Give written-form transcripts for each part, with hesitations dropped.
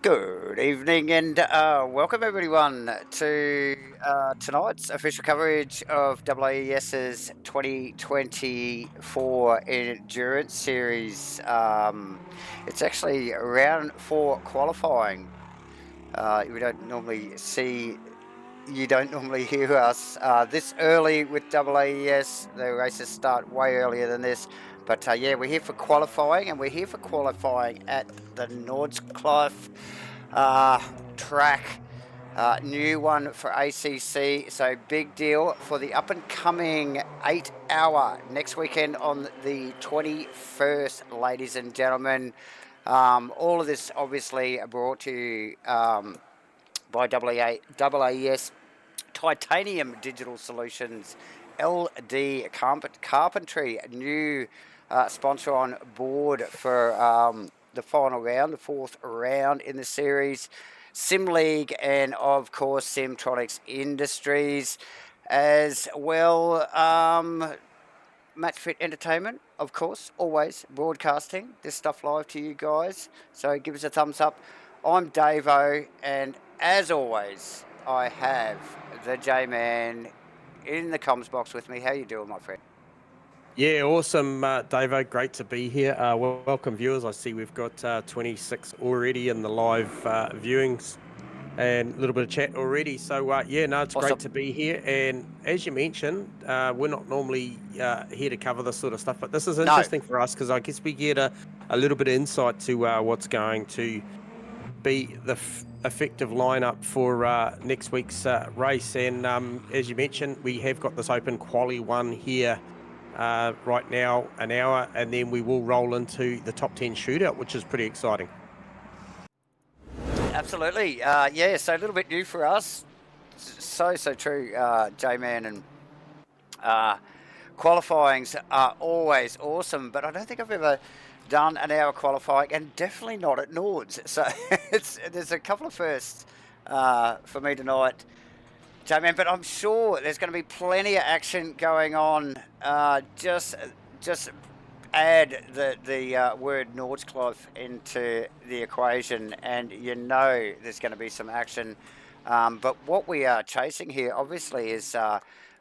Good evening and welcome everyone to tonight's official coverage of AAS's 2024 Endurance Series. It's actually round 4 qualifying. We don't normally see, you don't normally hear us this early with AAS. The races start way earlier than this. But yeah, we're here for qualifying, and we're here for qualifying at the Nordschleife track. New one for ACC, so big deal for the up-and-coming 8-hour next weekend on the 21st, ladies and gentlemen. All of this obviously brought to you by AAS Titanium Digital Solutions, LD Carpentry, new sponsor on board for the final round, the 4th round in the series. Sim League and, of course, Simtronics Industries as well. MATCHFIT Entertainment, of course, always broadcasting this stuff live to you guys. So give us a thumbs up. I'm Davo, and as always, I have the J-Man in the comms box with me. How you doing, my friend? Yeah, awesome, Davo. Great to be here. Welcome, viewers. I see we've got 26 already in the live viewings and a little bit of chat already. So, yeah, no, it's Awesome. great to be here. And as you mentioned, we're not normally here to cover this sort of stuff, but this is interesting for us because I guess we get a little bit of insight to what's going to be the effective lineup for next week's race. And as you mentioned, we have got this open quali one here right now, an hour, and then we will roll into the top 10 shootout, which is pretty exciting. Absolutely. Yeah, so a little bit new for us. So true, J-Man. And qualifyings are always awesome, but I don't think I've ever done an hour qualifying, and definitely not at Nords. So there's a couple of firsts for me tonight, J-Man, but I'm sure there's going to be plenty of action going on. Just add the word Nordschleife into the equation, and you know there's going to be some action. But what we are chasing here, obviously, is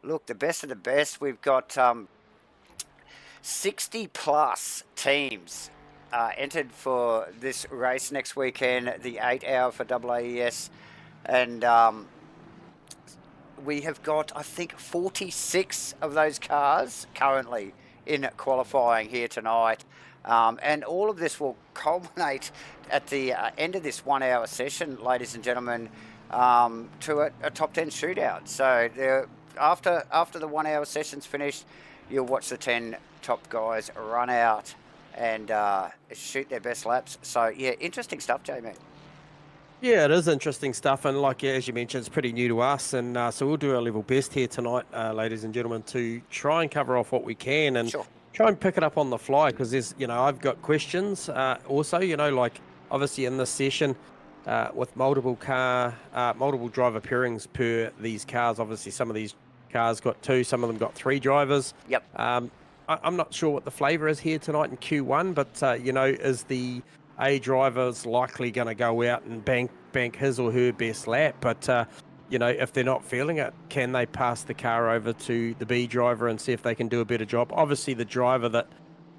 look, the best of the best. We've got 60 plus teams entered for this race next weekend, the 8-hour for AAS, and we have got, I think, 46 of those cars currently in qualifying here tonight. And all of this will culminate at the end of this 1-hour session, ladies and gentlemen, to a top 10 shootout. So after the 1-hour session's finished, you'll watch the 10 top guys run out and shoot their best laps. So, yeah, interesting stuff, Jamie. Yeah, it is interesting stuff, and like as you mentioned, it's pretty new to us, and so we'll do our level best here tonight, ladies and gentlemen, to try and cover off what we can and try and pick it up on the fly, because there's, I've got questions also, like obviously in this session with multiple driver pairings per these cars. Obviously, some of these cars got 2, some of them got 3 drivers. Yep. I'm not sure what the flavour is here tonight in Q1, but is the A driver's likely going to go out and bank his or her best lap, but if they're not feeling it, can they pass the car over to the B driver and see if they can do a better job? Obviously, the driver that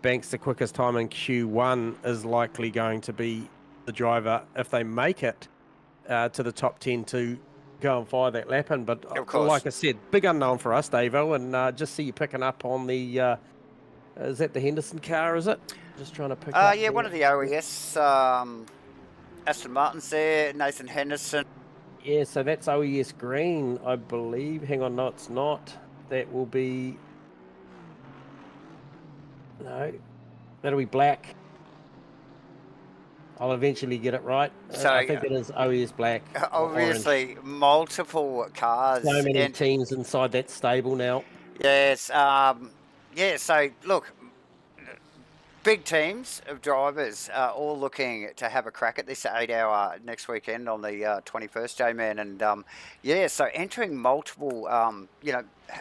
banks the quickest time in Q1 is likely going to be the driver, if they make it to the top 10, to go and fire that lap in. But like I said, big unknown for us, Davo, and just see you picking up on the is that the Henderson car, is it? Just trying to pick up. Yeah, one of the OES Aston Martins there, Nathan Henderson. Yeah, so that's OES green, I believe. Hang on, no, it's not. That will be... No, that'll be black. I'll eventually get it right. So I think it is OES black. Obviously, multiple cars. So many teams inside that stable now. Yes. Yeah, so look, big teams of drivers all looking to have a crack at this 8-hour next weekend on the 21st, J-Man. And yeah, so entering multiple,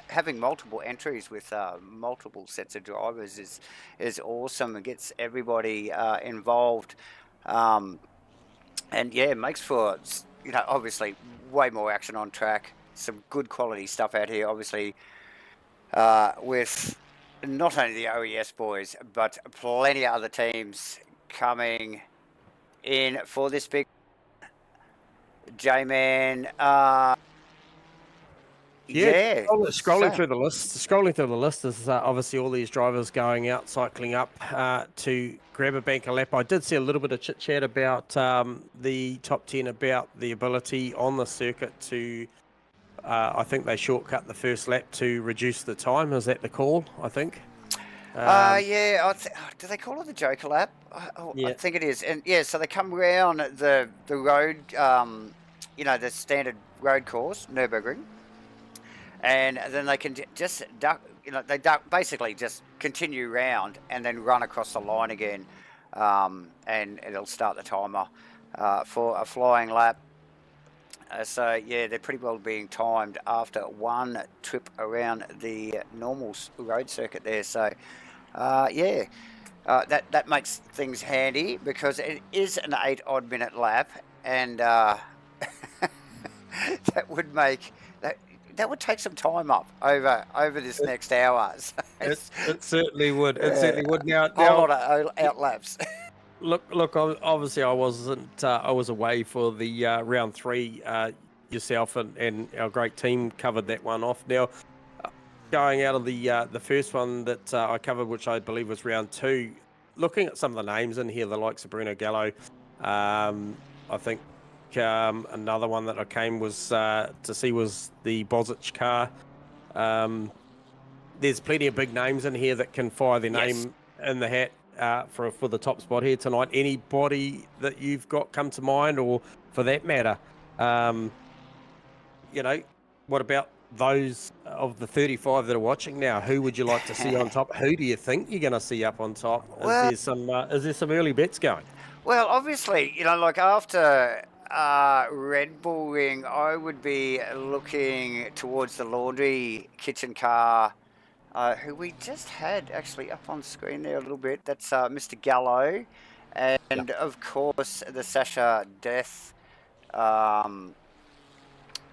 having multiple entries with multiple sets of drivers is awesome. It gets everybody involved. And yeah, it makes for, obviously way more action on track. Some good quality stuff out here, obviously, with not only the OES boys, but plenty of other teams coming in for this big J-Man. Yeah. Scrolling through the list. Scrolling through the list is obviously all these drivers going out, cycling up to grab a bank a lap. I did see a little bit of chit chat about the top 10, about the ability on the circuit to. I think they shortcut the first lap to reduce the time. Is that the call? I think. Yeah. Do they call it the Joker lap? I Yeah. think it is. And yeah, so they come around the road, the standard road course, Nürburgring, and then they can just duck. They basically just continue round and then run across the line again, and it'll start the timer for a flying lap. So yeah, they're pretty well being timed after one trip around the normal road circuit there. So that makes things handy because it is an 8-odd minute lap, and that would make that would take some time up over this next hour. So it certainly would. It certainly would. Now, a whole lot of out laps. Look. Obviously, I wasn't. I was away for the round 3. Yourself and our great team covered that one off. Now, going out of the first one that I covered, which I believe was round 2, looking at some of the names in here, the likes of Bruno Gallo, I think another one that I came was to see was the Bozic car. There's plenty of big names in here that can fire their name in the hat for the top spot here tonight. Anybody that you've got come to mind, or for that matter, what about those of the 35 that are watching now? Who would you like to see on top? Who do you think you're going to see up on top? Well, is there some early bets going? Well, obviously, like after Red Bull Ring, I would be looking towards the laundry kitchen car, who we just had actually up on screen there a little bit. That's Mr. Gallo, and of course the Sasha Death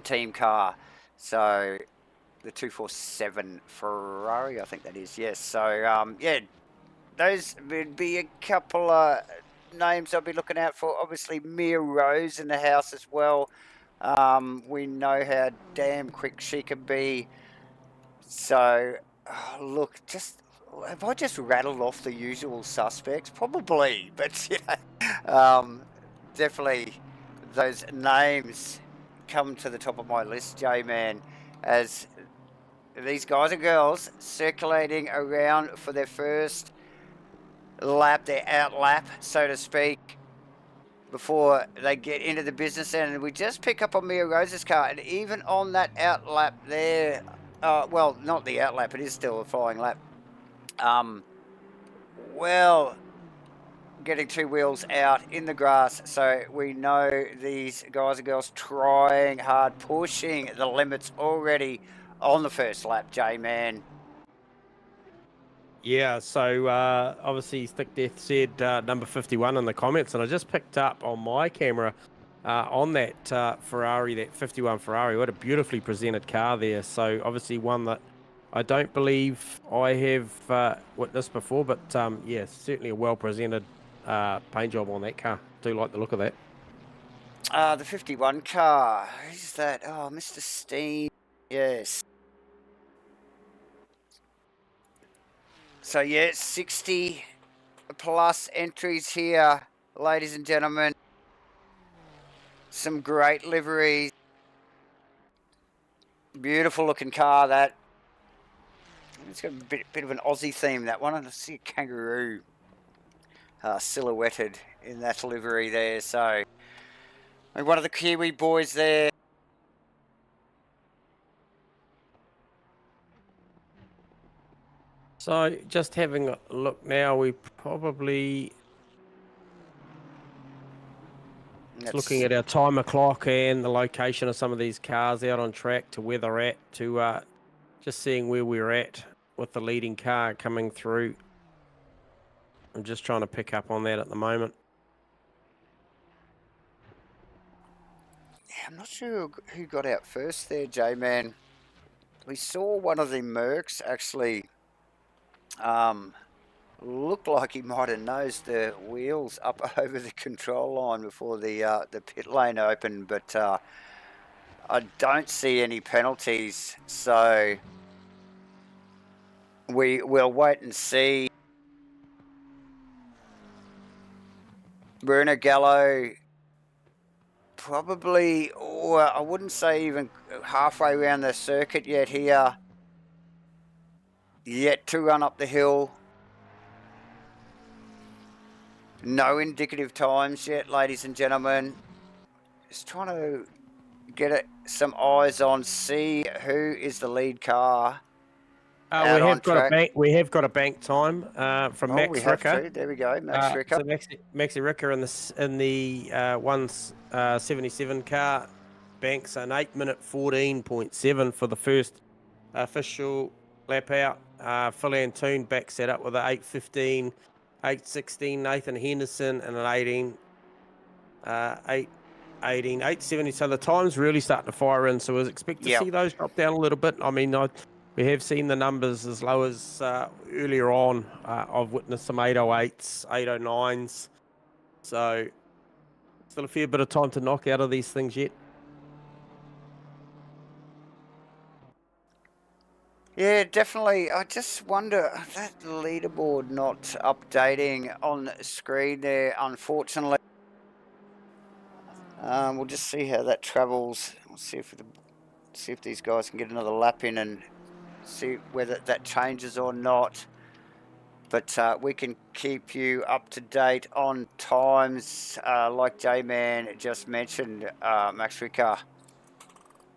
team car. So the 247 Ferrari, I think that is. Yes. So those would be a couple of names I'll be looking out for. Obviously, Mia Rose in the house as well. We know how damn quick she can be. So, look, have I just rattled off the usual suspects? Probably, but definitely those names come to the top of my list, J-Man, as these guys and girls circulating around for their first lap, their out lap, so to speak, before they get into the business end. And we just pick up on Mia Rose's car, and even on that out lap there, well, not the out lap, it is still a flying lap. Getting 2 wheels out in the grass, so we know these guys and girls trying hard, pushing the limits already on the first lap, J-Man. Yeah, so obviously Stick Death said number 51 in the comments, and I just picked up on my camera on that Ferrari, that 51 Ferrari. What a beautifully presented car there. So obviously one that I don't believe I have witnessed before, but yeah, certainly a well-presented paint job on that car. Do like the look of that. The 51 car, who's that? Oh, Mr. Steen, yes. So yeah, 60 plus entries here, ladies and gentlemen. Some great liveries. Beautiful looking car, that. It's got a bit of an Aussie theme, that one. I see a kangaroo silhouetted in that livery there. So one of the Kiwi boys there. So just having a look now, we probably looking at our timer clock and the location of some of these cars out on track to where they're at, to just seeing where we're at with the leading car coming through. I'm just trying to pick up on that at the moment. I'm not sure who got out first there, J-Man. We saw one of the Mercs actually looked like he might have nosed the wheels up over the control line before the pit lane opened, but I don't see any penalties, so we'll wait and see. Bruno Gallo probably, I wouldn't say even halfway around the circuit yet here. Yet to run up the hill. No indicative times yet, ladies and gentlemen. Just trying to get some eyes on, see who is the lead car. We have got a bank time from Max we have Ricker. to. There we go, Max Ricker. So Maxi Ricker in the 177 car banks an 8-minute 14.7 for the first official lap out. Phil Antoon backs that up with an 8:15, 8:16. Nathan Henderson and an 18, 8:18, 8:70. So the time's really starting to fire in. So we expect to see those drop down a little bit. I mean, we have seen the numbers as low as earlier on. I've witnessed some 808s, 809s. So still a fair bit of time to knock out of these things yet. Yeah, definitely. I just wonder, that leaderboard not updating on screen there, unfortunately. We'll just see how that travels. We'll see if these guys can get another lap in and see whether that changes or not. But we can keep you up to date on times, like J-Man just mentioned. Max Ricker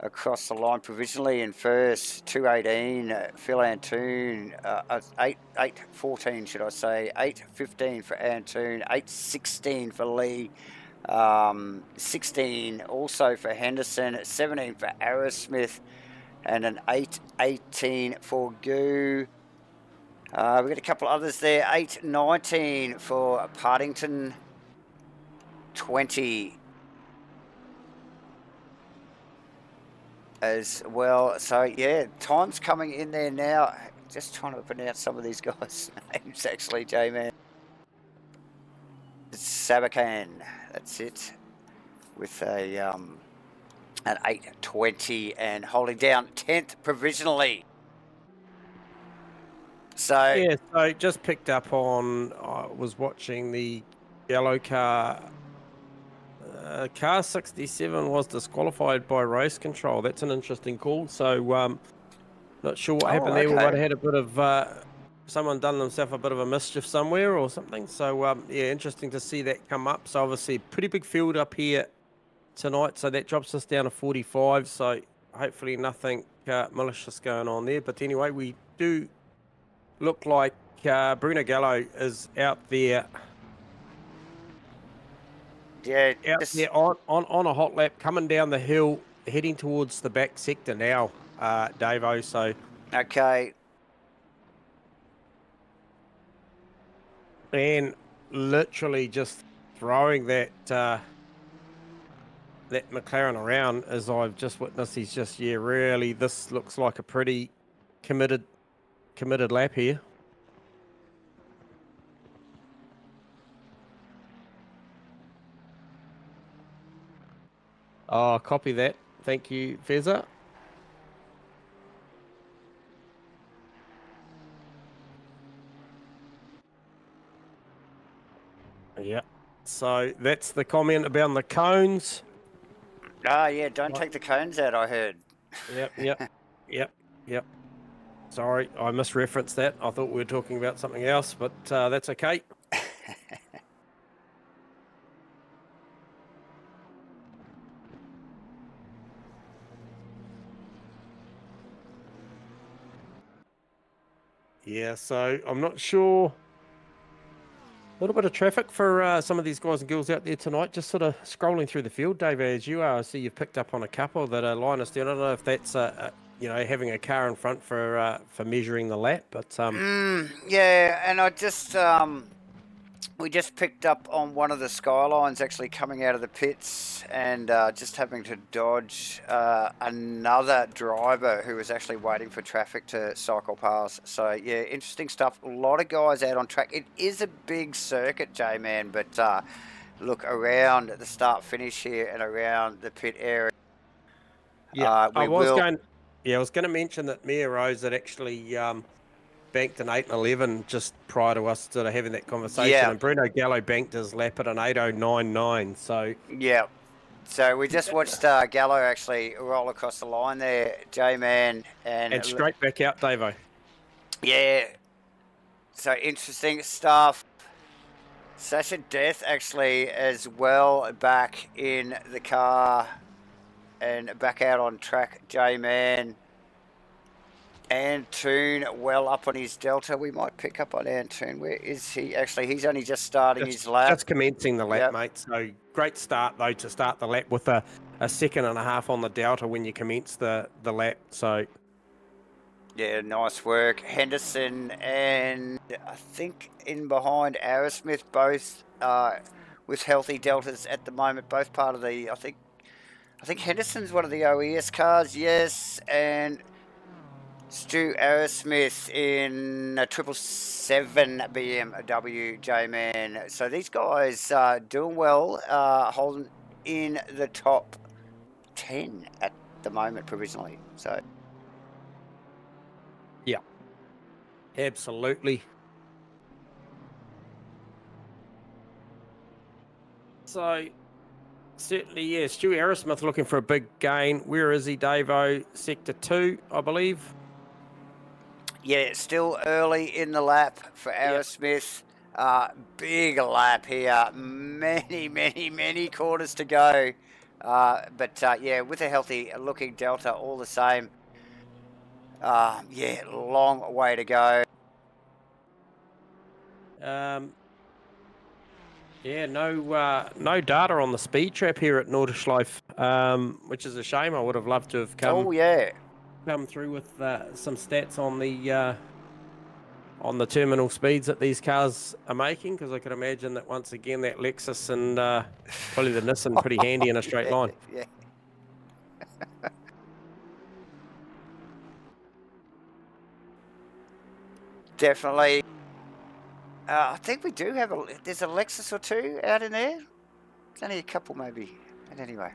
across the line provisionally in first, 2:18. Phil Antoon, 8:14 should I say, 8:15 for Antoon, 8:16 for Lee, 16 also for Henderson, 17 for Arrowsmith, and an 8:18 for Goo. We've got a couple others there, 8:19 for Partington, 20 as well. So yeah, time's coming in there now. Just trying to pronounce some of these guys' names actually, J-Man. Sabakan, that's it, with a an 8:20 and holding down 10th provisionally. So yeah, so just picked up on. I was watching the yellow car. Car 67 was disqualified by race control. That's an interesting call. So not sure what happened there. We might have had a bit of someone done themselves a bit of a mischief somewhere or something. So yeah, interesting to see that come up. So obviously pretty big field up here tonight. So that drops us down to 45. So hopefully nothing malicious going on there. But anyway, we do look like Bruno Gallo is out there. Yeah, out there on a hot lap, coming down the hill, heading towards the back sector now, Davo. So okay, and literally just throwing that that McLaren around, as I've just witnessed. He's just really. This looks like a pretty committed lap here. Oh, copy that. Thank you, Fezza. Yeah. So that's the comment about the cones. yeah, don't take the cones out, I heard. Yep. Sorry, I misreferenced that. I thought we were talking about something else, but that's okay. Yeah, so I'm not sure. A little bit of traffic for some of these guys and girls out there tonight. Just sort of scrolling through the field, Dave, as you are. I see you've picked up on a couple that are line us down. I don't know if that's having a car in front for measuring the lap, but yeah, and I just We just picked up on one of the Skylines actually coming out of the pits and just having to dodge another driver who was actually waiting for traffic to cycle past. So, yeah, interesting stuff. A lot of guys out on track. It is a big circuit, J-Man, but look, around the start-finish here and around the pit area. Yeah, I was going to mention that Mia Rose had actually banked an 8 and 11 just prior to us sort of having that conversation, Yeah. and Bruno Gallo banked his lap at an 8:09.9. So yeah. So we just watched Gallo actually roll across the line there, J-Man, and straight back out, Davo. Yeah. So interesting stuff. Sasha Death actually as well back in the car and back out on track, J-Man. Antoon well up on his Delta. We might pick up on Antoon. Where is he? Actually, he's only just starting his lap. Just commencing the lap, mate. So great start, though, to start the lap with a second and a half on the Delta when you commence the lap. So, yeah, nice work. Henderson and I think in behind Aerosmith, both with healthy Deltas at the moment. Both part of the, I think Henderson's one of the OES cars, yes, and Stu Aerosmith in a 777 BMW, J-Man. So these guys are doing well, holding in the top 10 at the moment provisionally. So, yeah, absolutely. So, certainly, yeah, Stu Aerosmith looking for a big gain. Where is he, Davo? Sector 2, I believe. Yeah, it's still early in the lap for Aerosmith. Big lap here. Many quarters to go. But yeah, with a healthy looking Delta all the same. Yeah, long way to go. Yeah, no data on the speed trap here at Nordschleife, which is a shame. I would have loved to have come through with some stats on the terminal speeds that these cars are making, because I could imagine that once again that Lexus and probably the Nissan pretty handy in a straight line. Yeah. Definitely. I think we do have there's a Lexus or two out in there. There's only a couple maybe. But anyway.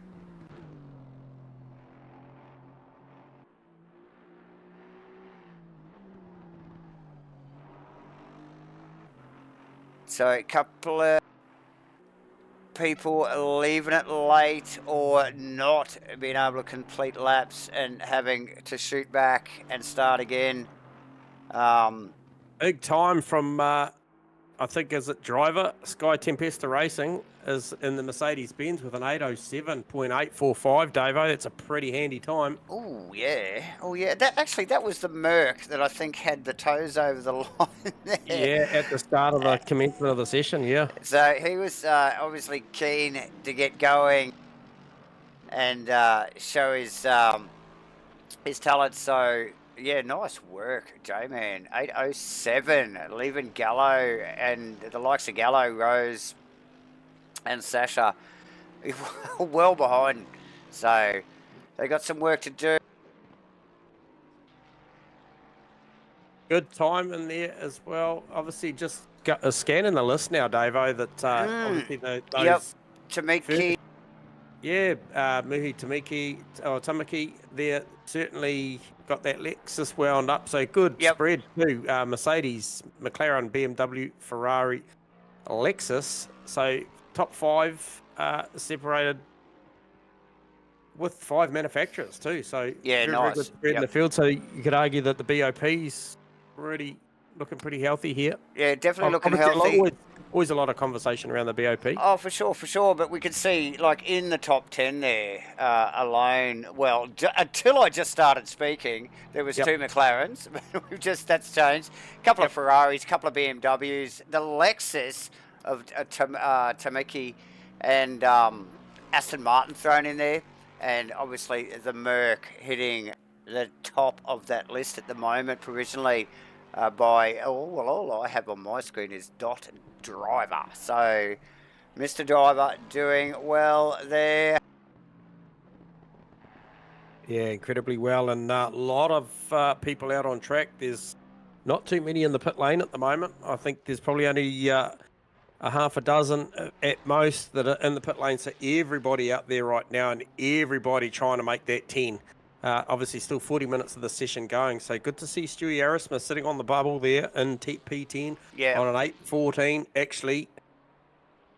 So a couple of people leaving it late or not being able to complete laps and having to shoot back and start again. Big time from, I think, is it driver? Sky Tempesta Racing is in the Mercedes-Benz with an 8:07.845, Davo. That's a pretty handy time. Oh, yeah. That was the Merc that I think had the toes over the line there. Yeah, at the start of the commencement of the session, yeah. So he was obviously keen to get going and show his talent. So, yeah, nice work, J-Man. 8:07, leaving Gallo and the likes of Gallo, Rose and Sasha well behind. So they got some work to do. Good time in there as well. Obviously, just got a scan in the list now, Davo, that obviously those... Yep, Tamiki. Yeah, Muhi Tamaki there certainly got that Lexus wound up. So good spread too. Mercedes, McLaren, BMW, Ferrari, Lexus. So top 5 separated with 5 manufacturers too. So yeah, very good spread in the field. So you could argue that the BOP's looking pretty healthy here. Yeah, definitely looking healthy. Always a lot of conversation around the BOP. Oh, for sure. But we can see, like, in the top 10 there alone, well, until I just started speaking, there was 2 McLarens. That's changed. A couple of Ferraris, a couple of BMWs, the Lexus of Tamiki and Aston Martin thrown in there. And obviously the Merc hitting the top of that list at the moment provisionally. all I have on my screen is Dot Driver. So, Mr. Driver doing well there. Yeah, incredibly well, and a lot of people out on track. There's not too many in the pit lane at the moment. I think there's probably only a half a dozen at most that are in the pit lane. So everybody out there right now, and everybody trying to make that 10. Obviously, still 40 minutes of the session going. So good to see Stewie Arrowsmith sitting on the bubble there in P10 on an 8:14. Actually,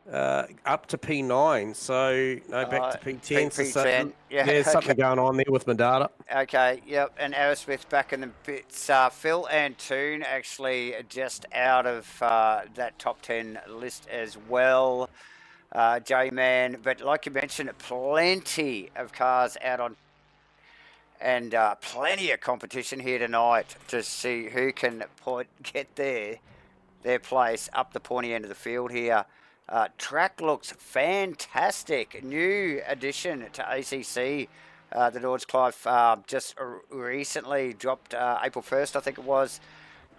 up to P9. So no, back to P10. P10. Yeah, there's something going on there with my data. Okay, yep, and Aerosmith back in the bits. Phil Antoon actually just out of that top 10 list as well. J-Man, but like you mentioned, plenty of cars out on, and plenty of competition here tonight to see who can get their place up the pointy end of the field here. Track looks fantastic. New addition to ACC. The Nordschleife just recently dropped April 1st, I think it was,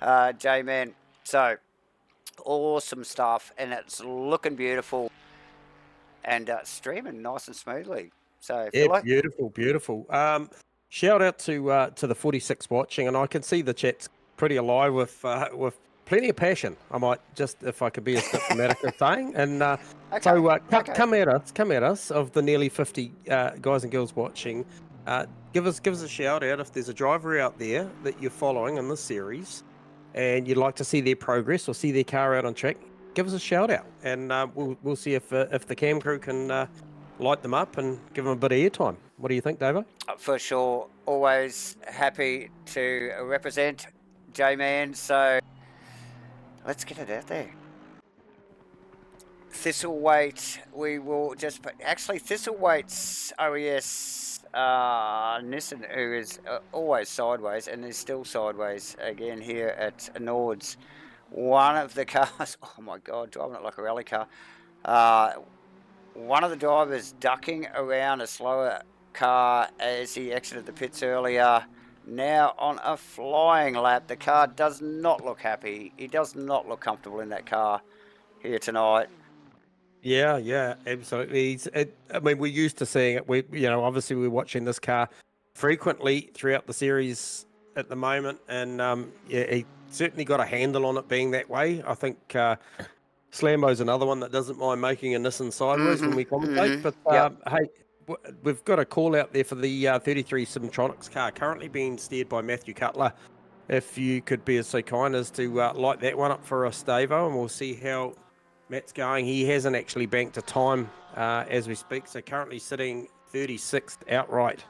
J-Man. So, awesome stuff, and it's looking beautiful and streaming nice and smoothly. So, yeah, beautiful. Shout out to the 46 watching, and I can see the chat's pretty alive with plenty of passion. I might just, if I could be as diplomatic as saying, and come at us of the nearly 50 guys and girls watching. Give us a shout out if there's a driver out there that you're following in this series, and you'd like to see their progress or see their car out on track. Give us a shout out, and we'll see if the cam crew can light them up and give them a bit of airtime. What do you think, Davo? For sure. Always happy to represent J-Man. So let's get it out there. Thistleweight, we will just put. Actually, Thistleweight's OES Nissan, who is always sideways and is still sideways again here at Nords. One of the cars, oh my God, driving it like a rally car. One of the drivers ducking around a slower car as he exited the pits earlier. Now on a flying lap. The car does not look happy. He does not look comfortable in that car here tonight. Yeah, absolutely. I mean, we're used to seeing it. Obviously we're watching this car frequently throughout the series at the moment, and he certainly got a handle on it being that way. I think Slambo's another one that doesn't mind making a Nissan sideways when we commentate. But hey, we've got a call out there for the 33 Simtronics car, currently being steered by Matthew Cutler. If you could be so kind as to light that one up for us, Davo, and we'll see how Matt's going. He hasn't actually banked a time as we speak, so currently sitting 36th outright.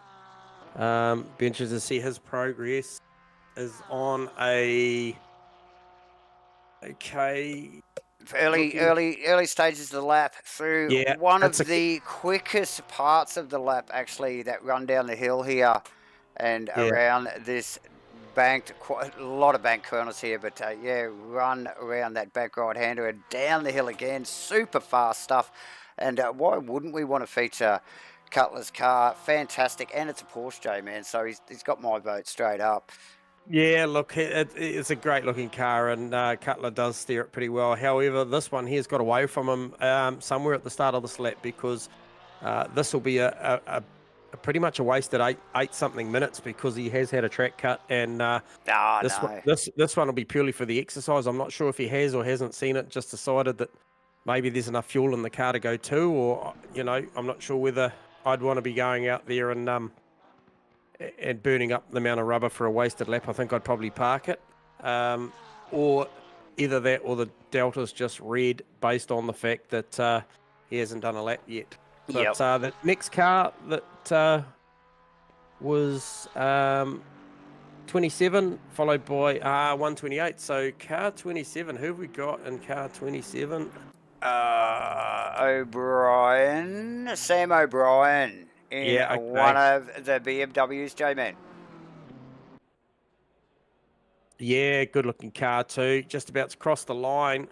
Be interested to see his progress. Is on a early stages of the lap through one of the quickest parts of the lap, actually, that run down the hill here and around this banked, quite a lot of bank corners here, but run around that back right hander and down the hill again. Super fast stuff, and why wouldn't we want to feature Cutler's car? Fantastic, and it's a Porsche, J-Man, so he's got my vote straight up. Yeah, look, it's a great-looking car, and Cutler does steer it pretty well. However, this one here's got away from him somewhere at the start of this lap, because this will be a pretty much a wasted eight something minutes, because he has had a track cut, and this one will be purely for the exercise. I'm not sure if he has or hasn't seen it, just decided that maybe there's enough fuel in the car to go to, or I'm not sure whether I'd want to be going out there and burning up the amount of rubber for a wasted lap. I think I'd probably park it, or either that or the Delta's just red based on the fact that he hasn't done a lap yet. But the next car that was 27, followed by 128. So car 27, who have we got in car 27? Sam O'Brien in one of the BMWs, J-Man. Yeah, good looking car too. Just about to cross the line.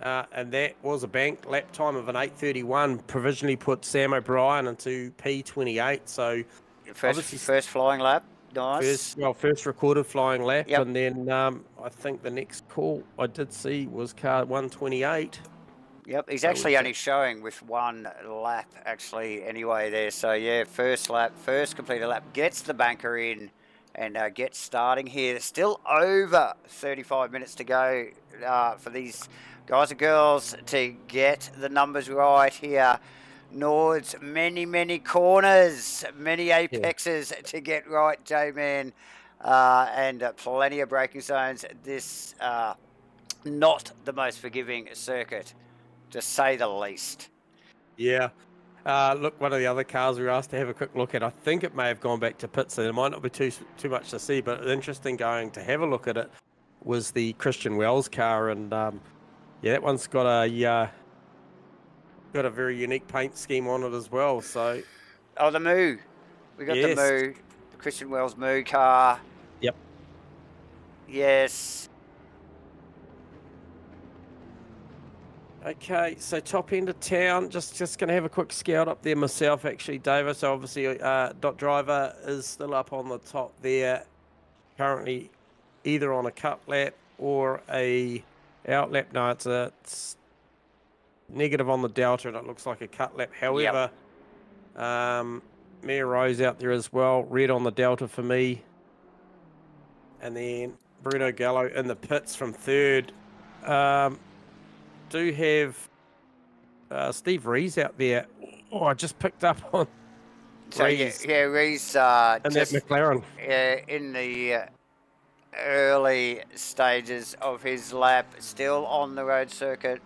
And that was a bank lap time of an 8:31. Provisionally put Sam O'Brien into P28. So first flying lap. Nice. First recorded flying lap, Yep. and then I think the next call I did see was car 128. Yep, he's So actually only showing with one lap actually anyway there. So yeah, first completed lap, gets the banker in and gets starting here. Still over 35 minutes to go for these guys and girls to get the numbers right here. Nord's many corners, many apexes to get right, J-Man, and plenty of braking zones. This not the most forgiving circuit, to say the least. Yeah. Look, one of the other cars we were asked to have a quick look at, I think it may have gone back to pits, so there might not be too much to see, but interesting going to have a look at it was the Christian Wells car, and yeah, that one's got a very unique paint scheme on it as well. So, oh, the Moo, we got the Moo, the Christian Wells Moo car. Yep. Yes. Okay, so top end of town, just going to have a quick scout up there myself, actually, David. So obviously, Dot Driver is still up on the top there, currently either on a cut lap or a out lap. No, it's negative on the delta, and it looks like a cut lap. However, Mia Rose out there as well, red on the delta for me, and then Bruno Gallo in the pits from third. Do have Steve Rees out there. Oh, I just picked up on Rees. Yeah, Rees in that McLaren. In the early stages of his lap, still on the road circuit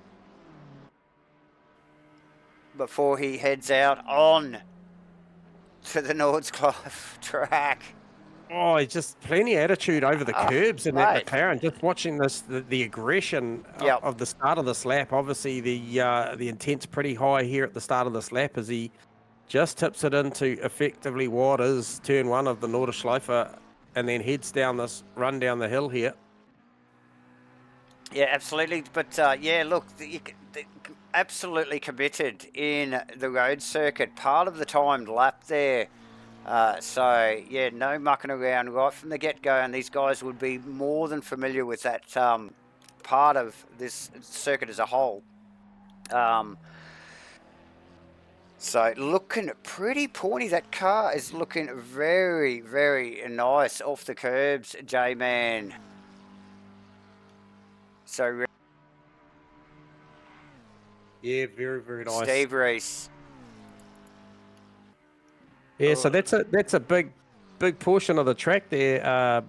before he heads out on to the Nordschleife track. Oh, just plenty of attitude over the curbs in that McLaren. Just watching this, the aggression of the start of this lap. Obviously, the intent's pretty high here at the start of this lap as he just tips it into effectively what is turn one of the Nordschleife, and then heads down this run down the hill here. Yeah, absolutely. But yeah, look, absolutely committed in the road circuit. Part of the timed lap there. So, yeah, no mucking around right from the get-go, and these guys would be more than familiar with that part of this circuit as a whole. So, looking pretty pointy. That car is looking very nice off the curbs, J-Man. So, yeah, very nice. Steve Rees. Yeah, so that's a big portion of the track there,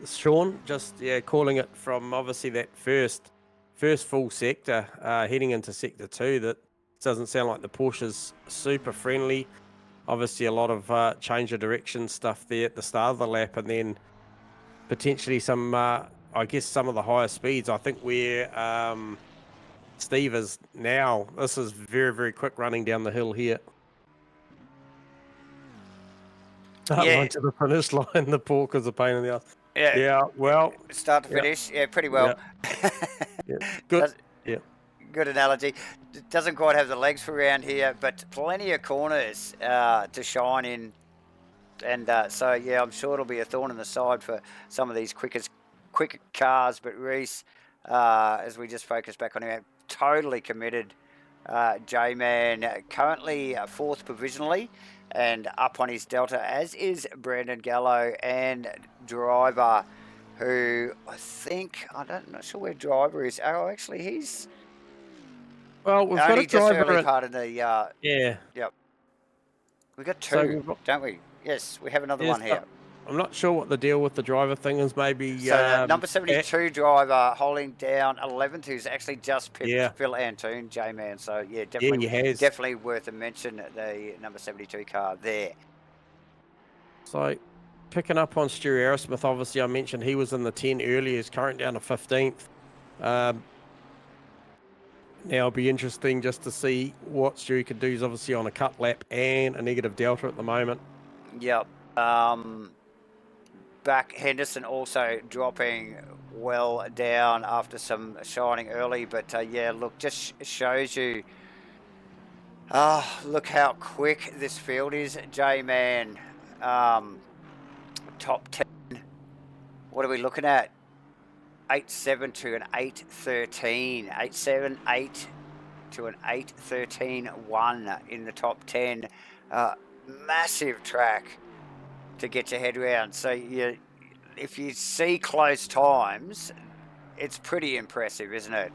Sean. Just calling it from obviously that first full sector, heading into sector 2. That doesn't sound like the Porsche's super friendly. Obviously, a lot of change of direction stuff there at the start of the lap, and then potentially some, I guess, some of the higher speeds. I think where Steve is now, this is very quick running down the hill here. Line to the finish line, the porkers are pain in the ass. Yeah, well, start to finish, pretty well. Good. Good analogy. Doesn't quite have the legs for around here, but plenty of corners to shine in, and so yeah, I'm sure it'll be a thorn in the side for some of these quicker cars. But Rees, as we just focus back on him, totally committed. J-Man currently fourth provisionally, and up on his delta, as is Brandon Gallo and Driver, who I'm not sure where Driver is. Oh, actually, he's we've got a driver part of the Yep. We got two, don't we? Yes, we have another one here. I'm not sure what the deal with the driver thing is. Maybe so number 72 driver holding down 11th, who's actually just pipped Phil Antoon, J-Man. So yeah, definitely worth a mention. The number 72 car there. So picking up on Stu Aerosmith, obviously I mentioned he was in the 10 earlier. He's currently down to 15th. Now it'll be interesting just to see what Stu can do. He's obviously on a cut lap and a negative delta at the moment. Yep. Back Henderson also dropping well down after some shining early, but yeah, look, just shows you look how quick this field is, J-Man. top 10. What are we looking at? 8.7 to an 8.13. 8.78 to an 8.13.1 in the top 10. Massive track to get your head around. So if you see close times, it's pretty impressive, isn't it?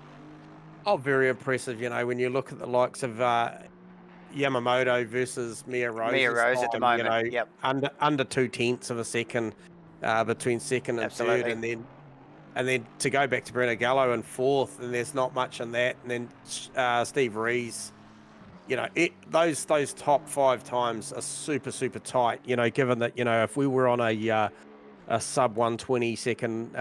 Oh, very impressive. You know, when you look at the likes of Yamamoto versus Mia Mia Rose's Rose at the time, you moment. know, Yep. under 2/10 of a second between second and Absolutely. third, and then to go back to Breno Gallo in fourth, and there's not much in that, and then Steve Rees, you know, those top 5 times are super tight. You know, given that, you know, if we were on a sub 120 second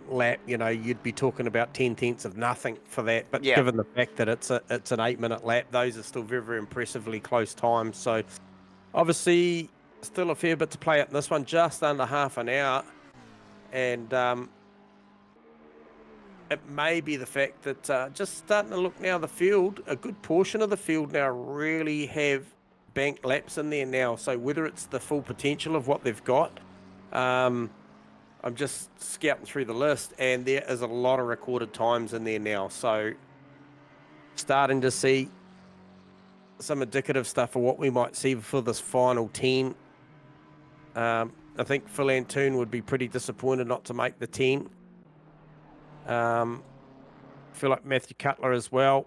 lap, you know, you'd be talking about 10/10 of nothing for that. But Yeah. given the fact that it's an 8-minute lap, those are still very impressively close times. So obviously still a fair bit to play out in this one, just under half an hour, and it may be the fact that just starting to look now, the field, a good portion of the field now really have banked laps in there now. So whether it's the full potential of what they've got, I'm just scouting through the list, and there is a lot of recorded times in there now. So starting to see some indicative stuff of what we might see for this final 10. I think Phil Antoon would be pretty disappointed not to make the 10. I feel like Matthew Cutler as well.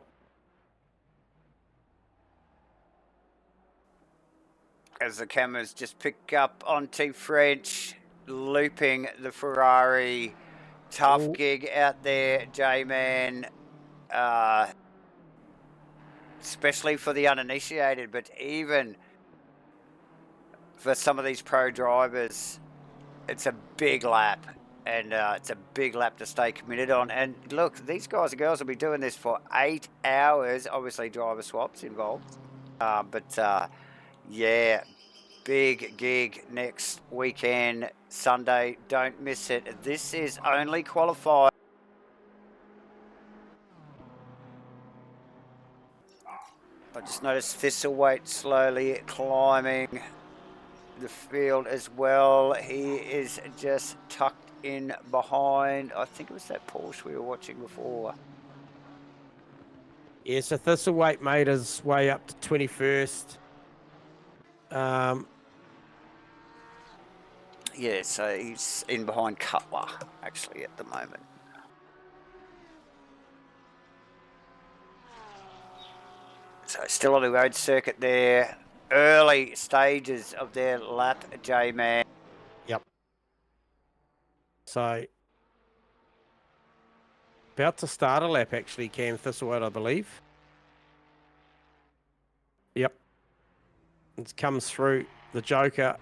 As the cameras just pick up on Team French, looping the Ferrari. Tough gig out there, J-Man. Especially for the uninitiated, but even for some of these pro drivers, it's a big lap, and it's a big lap to stay committed on. And look, these guys and girls will be doing this for 8 hours. Obviously, driver swaps involved, but yeah, big gig next weekend, Sunday. Don't miss it. This is only qualified. I just noticed Thistlewaite slowly climbing the field as well. He is just tucked in behind. I think it was that Porsche we were watching before. Yeah, so Thistlewaite made his way up to 21st. Yeah, so he's in behind Cutler, actually, at the moment. So still on the road circuit there. Early stages of their lap, J-Man. Yep. So about to start a lap, actually, Cam Thistlewaite, I believe. Yep. It comes through the Joker.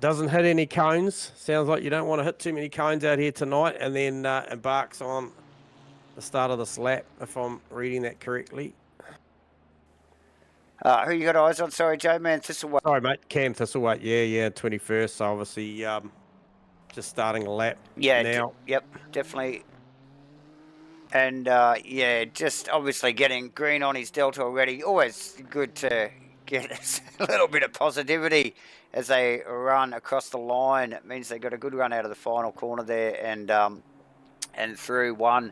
Doesn't hit any cones. Sounds like you don't want to hit too many cones out here tonight, and then embarks on the start of this lap, if I'm reading that correctly. Who you got eyes on? Sorry, J-Man, Thistlewaite. Sorry, mate. Cam Thistlewaite. Yeah, 21st. So obviously just starting a lap now. Yep, definitely. And yeah, just obviously getting green on his Delta already. Always good to get a little bit of positivity as they run across the line. It means they got a good run out of the final corner there and through one.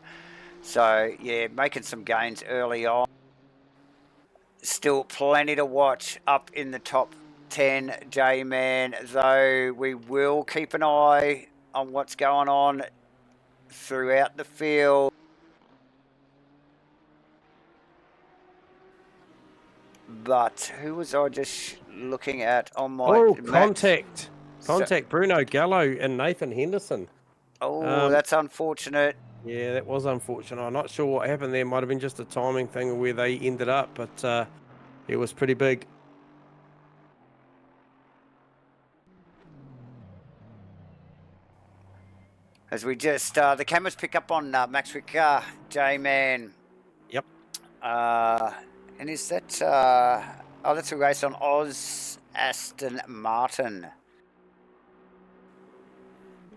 So yeah, making some gains early on. Still plenty to watch up in the top 10, J-Man, though we will keep an eye on what's going on throughout the field. But who was I just looking at on my... Oh, contact. Bruno Gallo and Nathan Henderson. Oh, that's unfortunate. Yeah, that was unfortunate. I'm not sure what happened there. Might have been just a timing thing of where they ended up, but it was pretty big. As we just, the cameras pick up on MATCHFIT J-Man. Yep. And is that, oh, that's a race on Oz Aston Martin.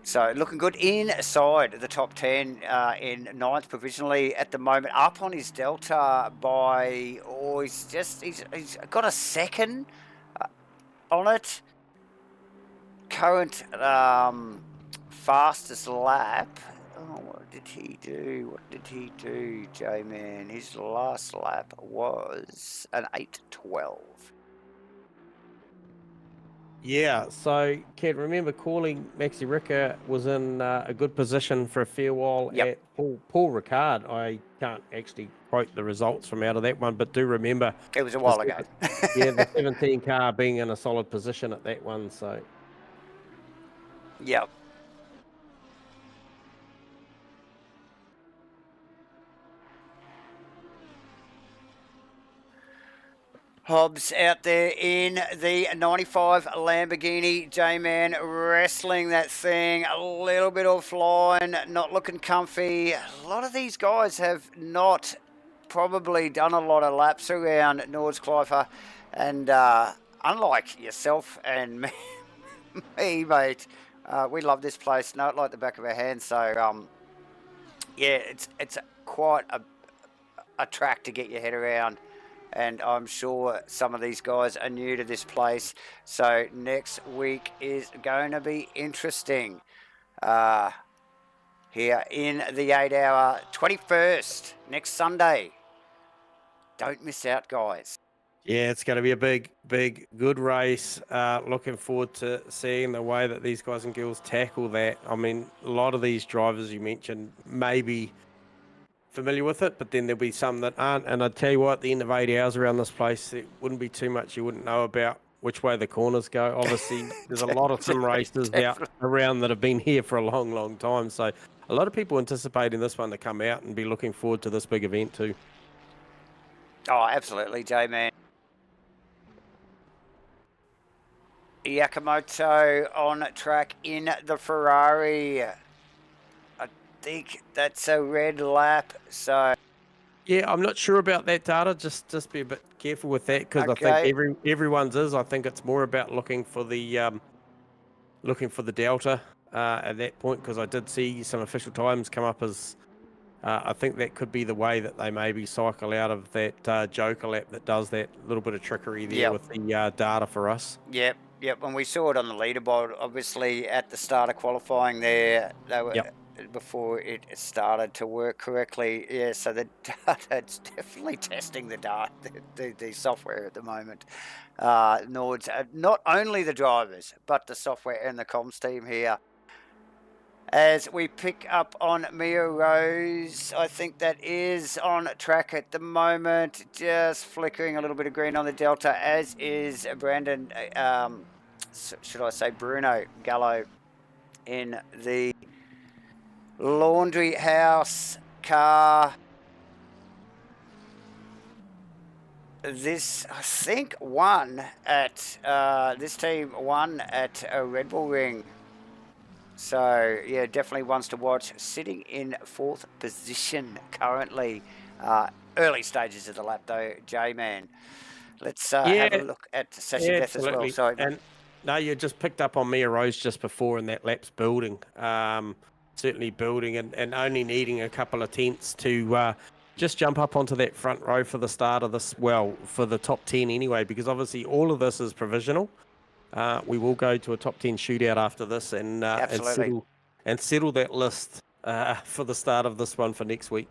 So looking good inside the top 10 in 9th provisionally at the moment. Up on his Delta by, oh, he's got a second on it. current fastest lap. Oh, what did he do? J-Man? His last lap was an 8:12. Yeah, so Ked, remember calling Maxi Ricker was in a good position for a fair while Yep. at Paul Ricard. I can't actually quote the results from out of that one, but do remember It was a while ago. the 17 car being in a solid position at that one. So Yep. Hobbs out there in the 95 Lamborghini. J-Man wrestling that thing a little bit offline, not looking comfy. A lot of these guys have not probably done a lot of laps around Nordschleife, and unlike yourself and me, mate, we love this place, know it like the back of our hands. So yeah, it's quite a track to get your head around. And I'm sure some of these guys are new to this place. So next week is going to be interesting. Here in the 8 hour, 21st, next Sunday. Don't miss out, guys. yeah, it's going to be a big, good race. Looking forward to seeing the way that these guys and girls tackle that. I mean, a lot of these drivers you mentioned maybe familiar with it, but then there'll be some that aren't. And I tell you what, at the end of 8 hours around this place, it wouldn't be too much you wouldn't know about which way the corners go. Obviously, there's a lot of sim races out around that have been here for a long, long time. So a lot of people anticipating this one to come out and be looking forward to this big event too. Oh, absolutely, J-Man. Yakamoto on track in the Ferrari. I think that's a red lap, so yeah, I'm not sure about that data. Just be a bit careful with that because okay. I think everyone's is. I think it's more about looking for the delta at that point because I did see some official times come up as I think that could be the way that they maybe cycle out of that Joker lap that does that little bit of trickery there with the data for us. Yep. And we saw it on the leaderboard, obviously, at the start of qualifying there. They were before it started to work correctly. Yeah, so the data, it's definitely testing the data, the software at the moment. Nords, not only the drivers, but the software and the comms team here. As we pick up on Mia Rose, I think that is on track at the moment, just flickering a little bit of green on the Delta, as is Brandon, should I say Bruno Gallo in the Laundry House car. This, I think, won at, this team won at a Red Bull Ring. So, yeah, definitely ones to watch. Sitting in 4th position currently. Early stages of the lap, though, J-Man. Let's have a look at Sasha Death as well. Sorry, and no, you just picked up on Mia Rose just before, and that lap's building. Certainly building and only needing a couple of tenths to just jump up onto that front row for the start of this, well, for the top 10 anyway, because obviously all of this is provisional. We will go to a top 10 shootout after this and settle that list for the start of this one for next week.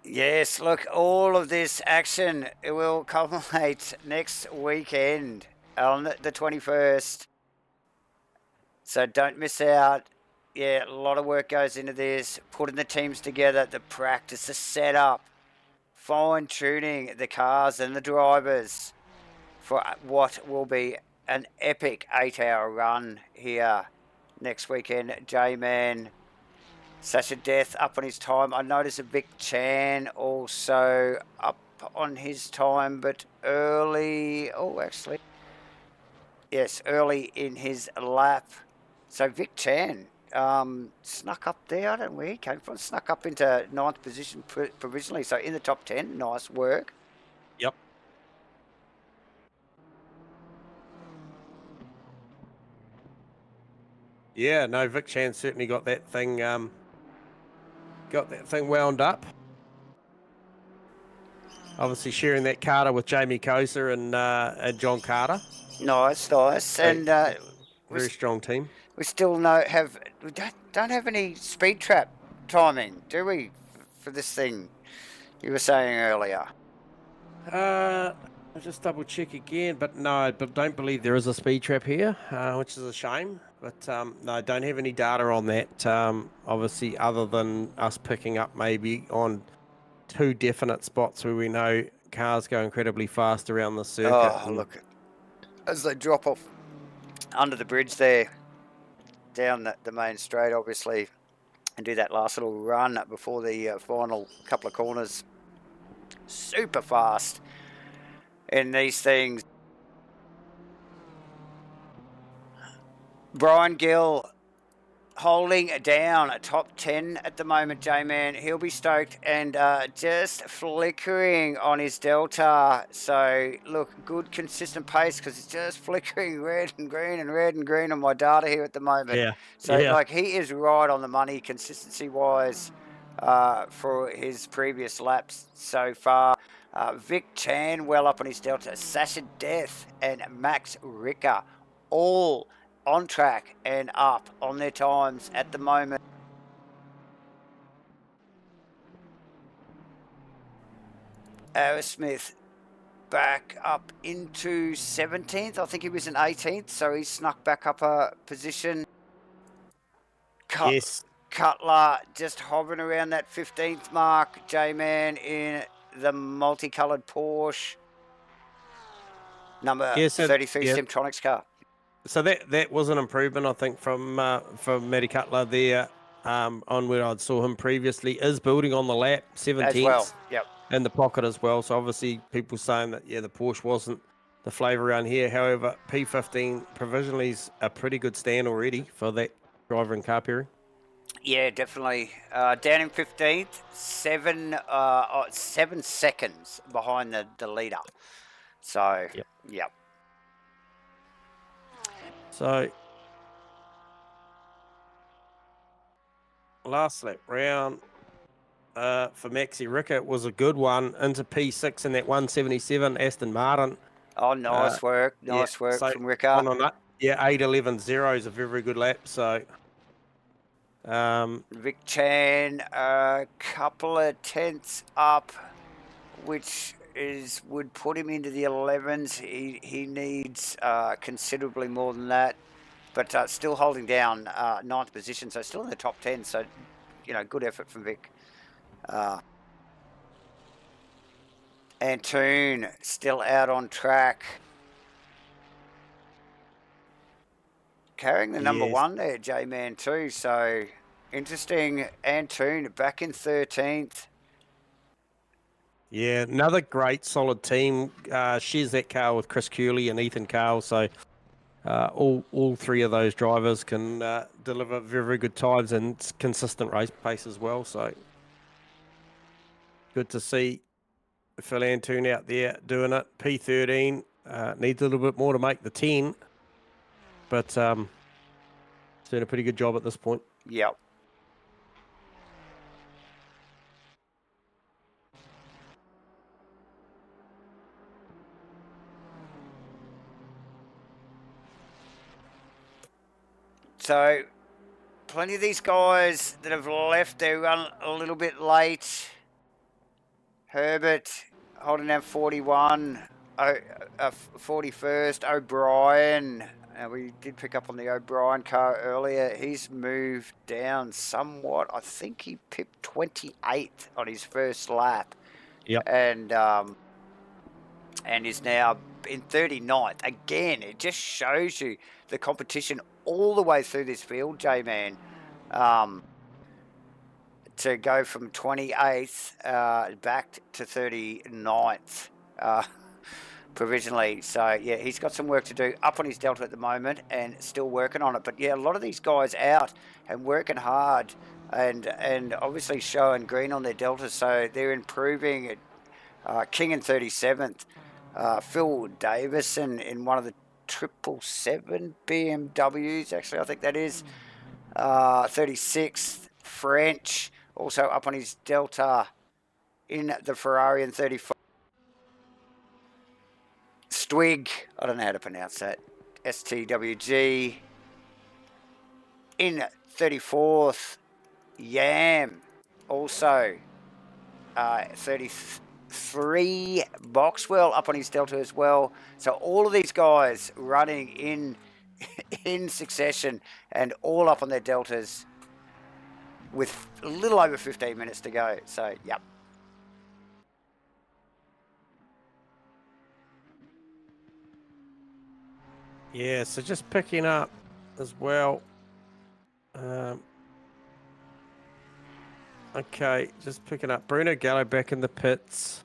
Yes, look, all of this action, it will culminate next weekend on the 21st. So don't miss out. Yeah, a lot of work goes into this, putting the teams together, the practice, the setup, fine-tuning the cars and the drivers for what will be an epic 8-hour run here next weekend. J-Man, Sasha Death up on his time. I noticed Vic Chan also up on his time, but early, early in his lap. So Vic Chan snuck up there. I don't know where he came from. Snuck up into 9th position provisionally. So in the top 10. Nice work. Yep. Yeah, no, Vic Chan certainly got that thing wound up. Obviously sharing that Carter with Jamie Koser and John Carter. Nice. So, And very strong team. we still we don't have any speed trap timing, do we, for this thing you were saying earlier? I'll just double check again, but no, but don't believe there is a speed trap here, which is a shame. But no, don't have any data on that. Obviously, other than us picking up maybe on two definite spots where we know cars go incredibly fast around the circuit. Oh, look, as they drop off under the bridge there, down the main straight, obviously, and do that last little run before the final couple of corners. Super fast in these things. Brian Gill holding down a top 10 at the moment, J-Man. He'll be stoked, and just flickering on his Delta. So, look, good consistent pace, because it's just flickering red and green and red and green on my data here at the moment. Yeah. So, like, he is right on the money consistency-wise for his previous laps so far. Vic Chan well up on his Delta. Sasha Death and Max Ricker all on track and up on their times at the moment. Smith back up into 17th. I think he was in 18th, so he snuck back up a position. Yes. Cutler just hovering around that 15th mark. J-Man in the multicoloured Porsche. Number 33 Simtronics car. So that was an improvement, I think, from Matty Cutler there on where I saw him previously. Is building on the lap, 17th. As well, yep. In the pocket as well. So obviously people saying that, the Porsche wasn't the flavour around here. However, P15 provisionally is a pretty good stand already for that driver and car pairing. Yeah, definitely. Down in 15th, 7 seconds behind the leader. So, yep. So, last lap round for Maxi Ricker was a good one into P6 in that 177 Aston Martin. Oh, nice work. Nice work from Ricker. On that, 8:11.0 is a very, very good lap. So, Vic Chan, a couple of tenths up, which would put him into the 11s. He needs considerably more than that, but still holding down 9th position, so still in the top 10. So, good effort from Vic. Antoon still out on track, carrying the number 1 there, J-Man too. So interesting. Antoon back in 13th. Yeah, another great solid team. Shares that car with Chris Curley and Ethan Carl. So all three of those drivers can deliver very, very good times and consistent race pace as well. So good to see Phil Antoon out there doing it. P13 needs a little bit more to make the 10, but doing a pretty good job at this point. Yep. So, plenty of these guys that have left, they run a little bit late. Herbert holding down 41, 41st. O'Brien, we did pick up on the O'Brien car earlier. He's moved down somewhat. I think he pipped 28th on his first lap. Yep. And is now in 39th. Again, it just shows you the competition all the way through this field, J-Man. To go from 28th back to 39th provisionally. So, yeah, he's got some work to do up on his Delta at the moment and still working on it. But, yeah, a lot of these guys out and working hard and obviously showing green on their Delta. So they're improving. King in 37th. Phil Davison in one of the 777 BMWs, actually, I think that is. 36th. French also up on his Delta in the Ferrari in 35. Stwig, I don't know how to pronounce that, STWG. In 34th, Yam, also 33, Boxwell up on his delta as well. So all of these guys running in succession and all up on their deltas with a little over 15 minutes to go. So, yep. Yeah, so just picking up as well. Okay, just picking up Bruno Gallo back in the pits.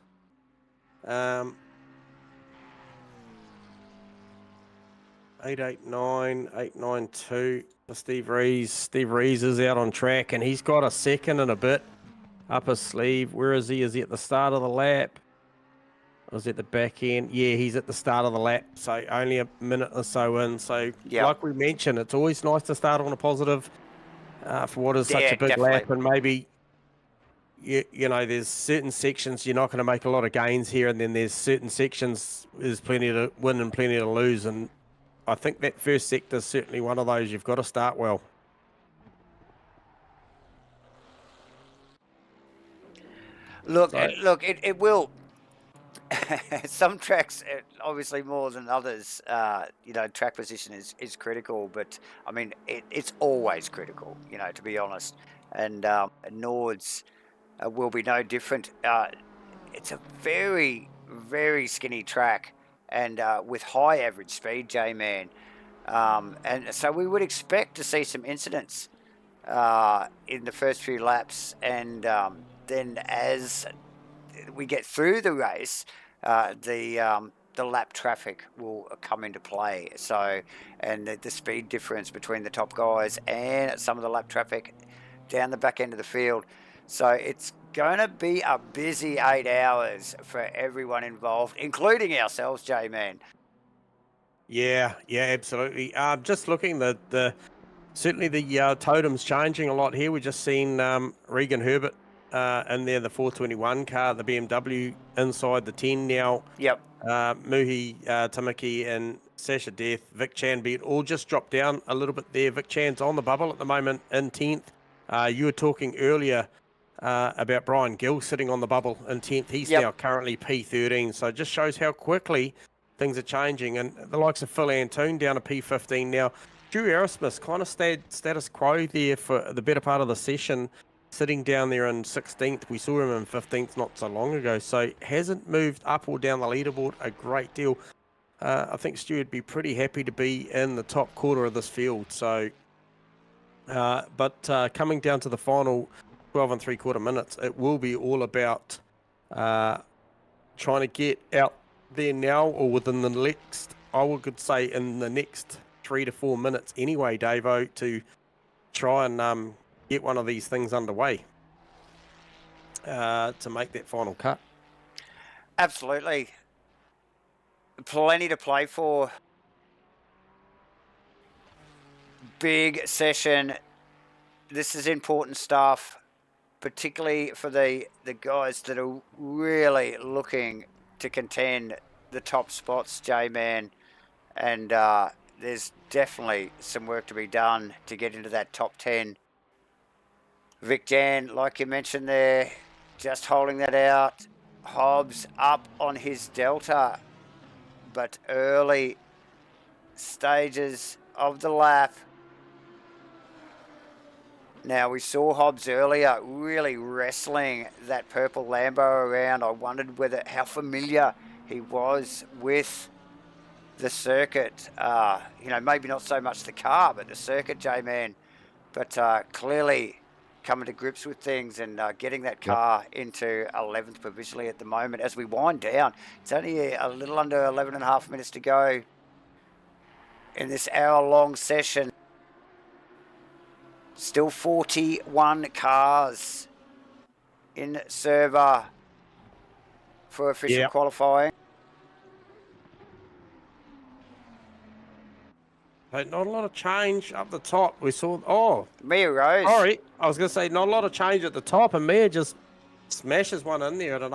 889, 892 for Steve Rees. Steve Rees is out on track and he's got a second and a bit up his sleeve. Where is he? Is he at the start of the lap? Or is he at the back end? Yeah, he's at the start of the lap, so only a minute or so in. So, like we mentioned, it's always nice to start on a positive for what is such a big lap, and maybe you know, there's certain sections you're not going to make a lot of gains here, and then there's certain sections there's plenty to win and plenty to lose, and I think that first sector is certainly one of those you've got to start well. Look, it will. Some tracks, obviously more than others, you know, track position is critical, but I mean, it's always critical, you know, to be honest. And Nords will be no different. It's a very, very skinny track and with high average speed, J-Man. And so we would expect to see some incidents in the first few laps, and then as we get through the race, the lap traffic will come into play. So, and the speed difference between the top guys and some of the lap traffic down the back end of the field. So it's going to be a busy 8 hours for everyone involved, including ourselves, J-Man. Yeah, absolutely. Just looking, certainly the totem's changing a lot here. We've just seen Regan Herbert in there, the 421 car, the BMW inside the 10 now. Yep. Muhi Tamaki and Sasha Death, Vic Chan Beat all just dropped down a little bit there. Vic Chan's on the bubble at the moment in 10th. You were talking earlier about Brian Gill sitting on the bubble in 10th. He's now currently P13, so it just shows how quickly things are changing. And the likes of Phil Antoon down to P15 now. Drew Aerosmith kind of stayed status quo there for the better part of the session, sitting down there in 16th. We saw him in 15th not so long ago, so hasn't moved up or down the leaderboard a great deal. I think Stu would be pretty happy to be in the top quarter of this field. So, but coming down to the final 12 and 3/4 minutes, it will be all about trying to get out there now, or within the next, I would say in the next 3 to 4 minutes anyway, Davo, to try and get one of these things underway to make that final cut. Absolutely. Plenty to play for. Big session. This is important stuff, particularly for the guys that are really looking to contend the top spots, J-Man. And there's definitely some work to be done to get into that top 10. Vic Jan, like you mentioned there, just holding that out. Hobbs up on his delta, but early stages of the lap. Now, we saw Hobbs earlier really wrestling that purple Lambo around. I wondered how familiar he was with the circuit. You know, maybe not so much the car, but the circuit, J-Man. But clearly coming to grips with things and getting that car into 11th provisionally at the moment as we wind down. It's only a little under 11 and a half minutes to go in this hour-long session. Still 41 cars in server for official qualifying. Not a lot of change up the top. We saw, Mia Rose. Sorry, I was going to say not a lot of change at the top, and Mia just smashes one in there at an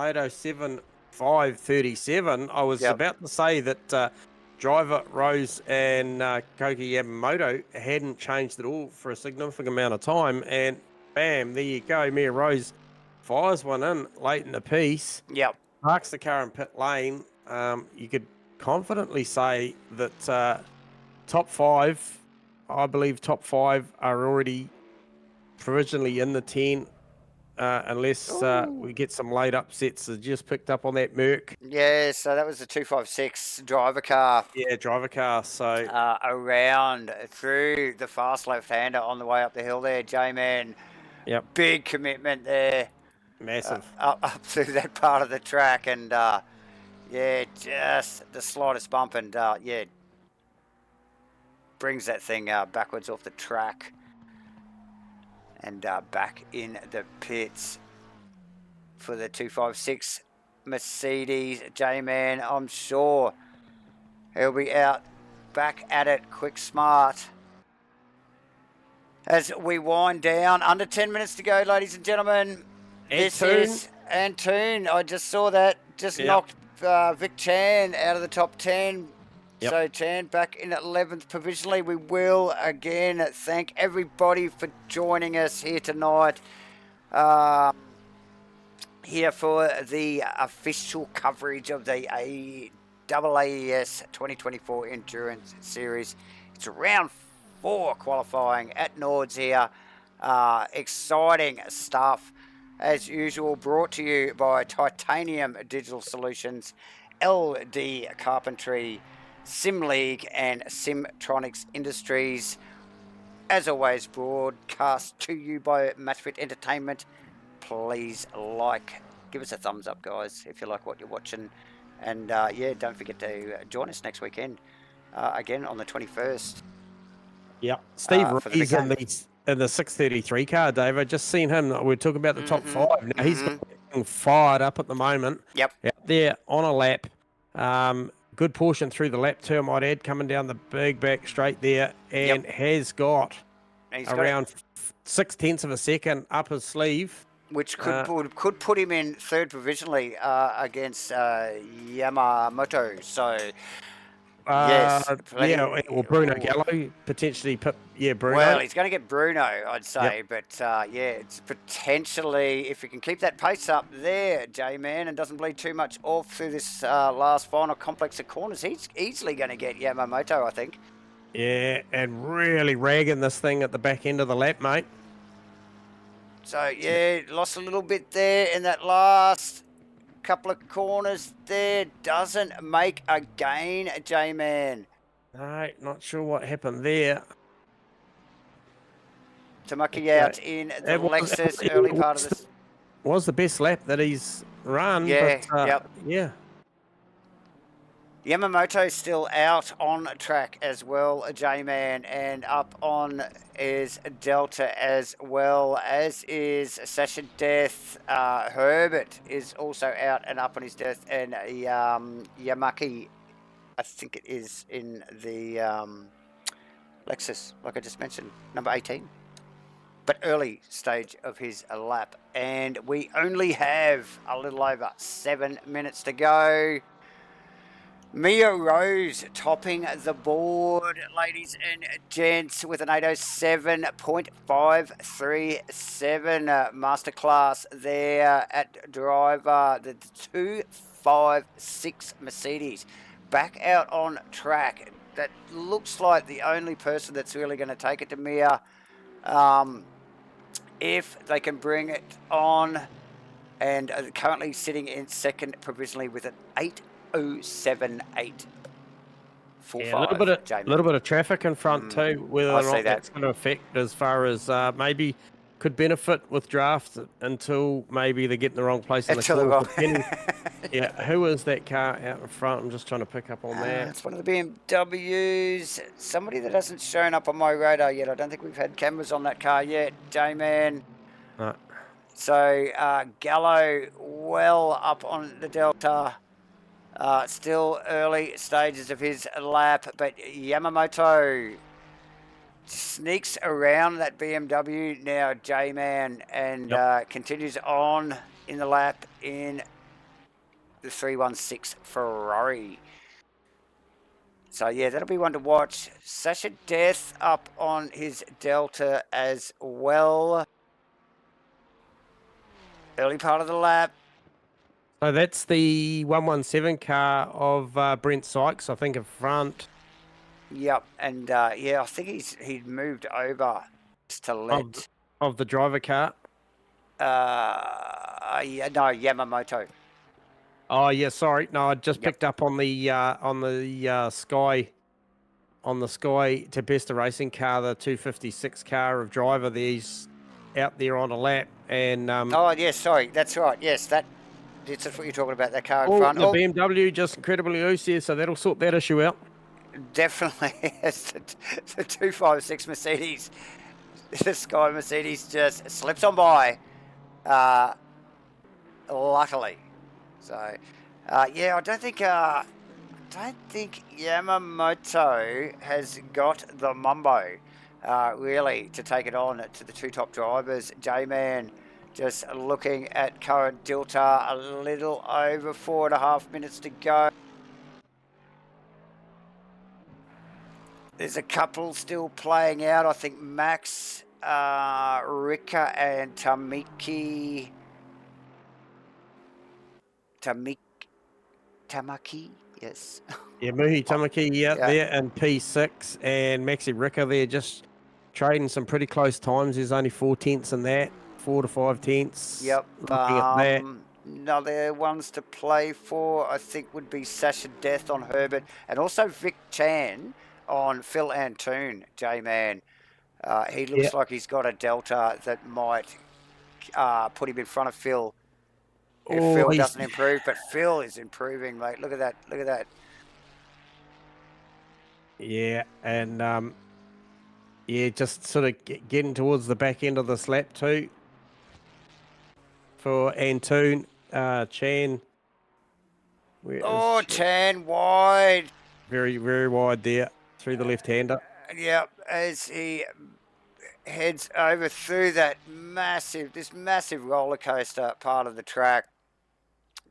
5:37. I was Yep. about to say that driver Rose and Koki Yamamoto hadn't changed at all for a significant amount of time, and bam, there you go. Mia Rose fires one in late in the piece, Yep. parks the car in pit lane. You could confidently say that top five, I believe top five are already provisionally in the 10. Unless we get some late upsets that just picked up on that Merc. Yeah, so that was the 256 driver car. Yeah, driver car. So around through the fast left-hander on the way up the hill there, J-Man. Yep. Big commitment there. Massive. Up through that part of the track, and yeah, just the slightest bump, and yeah, brings that thing backwards off the track and back in the pits for the 256 Mercedes. J-Man, I'm sure he'll be out back at it quick smart as we wind down. Under 10 minutes to go, ladies and gentlemen. This is Antoon. I just saw that. Just knocked Vic Chan out of the top 10. Yep. So Chan back in 11th provisionally. We will again thank everybody for joining us here tonight. Here for the official coverage of the AAAS 2024 Endurance Series. It's round 4 qualifying at Nords here. Exciting stuff. As usual, brought to you by Titanium Digital Solutions, LD Carpentry, Sim League, and Simtronics Industries. As always, broadcast to you by MATCHFIT Entertainment. Please give us a thumbs up, guys, if you like what you're watching. And yeah, don't forget to join us next weekend, again on the 21st. Yeah, Steve Ree's in the 633 car, Dave. I just seen him. We're talking about the top 5. Now he's getting fired up at the moment. Yep. Out there on a lap. Good portion through the lap too, I might add, coming down the big back straight there, and has got around 0.6 of a second up his sleeve. Which could put him in 3rd provisionally against Yamamoto. So, yes. Yeah, or Bruno Gallo, potentially. Bruno. Well, he's going to get Bruno, I'd say. Yep. But, yeah, it's potentially, if he can keep that pace up there, J-Man, and doesn't bleed too much off through this last final complex of corners, he's easily going to get Yamamoto, I think. Yeah, and really ragging this thing at the back end of the lap, mate. So, yeah, lost a little bit there in that last couple of corners there. Doesn't make a gain, J-Man. No, not sure what happened there. Tamaki out in the Lexus early part of this. Was the best lap that he's run. Yeah, but, yeah. Yamamoto's still out on track as well, J-Man, and up on is Delta as well, as is Sasha Death. Herbert is also out and up on his death, and Yamaki, I think it is in the Lexus, like I just mentioned, number 18. But early stage of his lap, and we only have a little over 7 minutes to go. Mia Rose topping the board, ladies and gents, with an 807.537 masterclass there at driver. The 256 Mercedes back out on track. That looks like the only person that's really going to take it to Mia. If they can bring it on, and currently sitting in 2nd provisionally with an 8:07.845. Yeah, a little bit of traffic in front too. Whether or not that's going to affect as far as maybe could benefit with draft until maybe they get in the wrong place in the course. Yeah, who is that car out in front? I'm just trying to pick up on that. It's one of the BMWs. Somebody that hasn't shown up on my radar yet. I don't think we've had cameras on that car yet, J-Man. No. So Gallo well up on the Delta. Still early stages of his lap, but Yamamoto sneaks around that BMW now, J-Man, and continues on in the lap in the 316 Ferrari. So, yeah, that'll be one to watch. Sasha Death up on his Delta as well. Early part of the lap. So that's the 117 car of Brent Sykes, I think, in front. Yep, and yeah, I think he'd moved over just to let of the driver car. Yeah, no, Yamamoto. Oh yeah, sorry. No, I just picked up on the Sky, on the Sky to best a racing car, the 256 car of driver. He's out there on a lap, and oh yes, sorry, that's right. Yes, that's what you're talking about. That car in front. The BMW just incredibly loose here, so that'll sort that issue out. Definitely, it's the 256 Mercedes. The Sky Mercedes just slips on by. Luckily, so yeah, I don't think Yamamoto has got the mumbo really to take it on to the two top drivers. J-Man just looking at current Delta, a little over 4.5 minutes to go. There's a couple still playing out. I think Max, Rika, and Tamaki, yes. Yeah, Muhi Tamaki out there in P6, and Maxi Rika there just trading some pretty close times. There's only 4 tenths in that, 4 to 5 tenths. Yep. Looking at that. Another ones to play for, I think, would be Sasha Death on Herbert, and also Vic Chan on Phil Antoon, J-Man. He looks like he's got a Delta that might put him in front of Phil if Phil doesn't improve. But Phil is improving, mate. Look at that. Look at that. Yeah, and yeah, just sort of getting towards the back end of this lap too for Antoon. Chan. Chan wide. Very, very wide there through the left-hander. Yep, as he heads over through that massive roller coaster part of the track.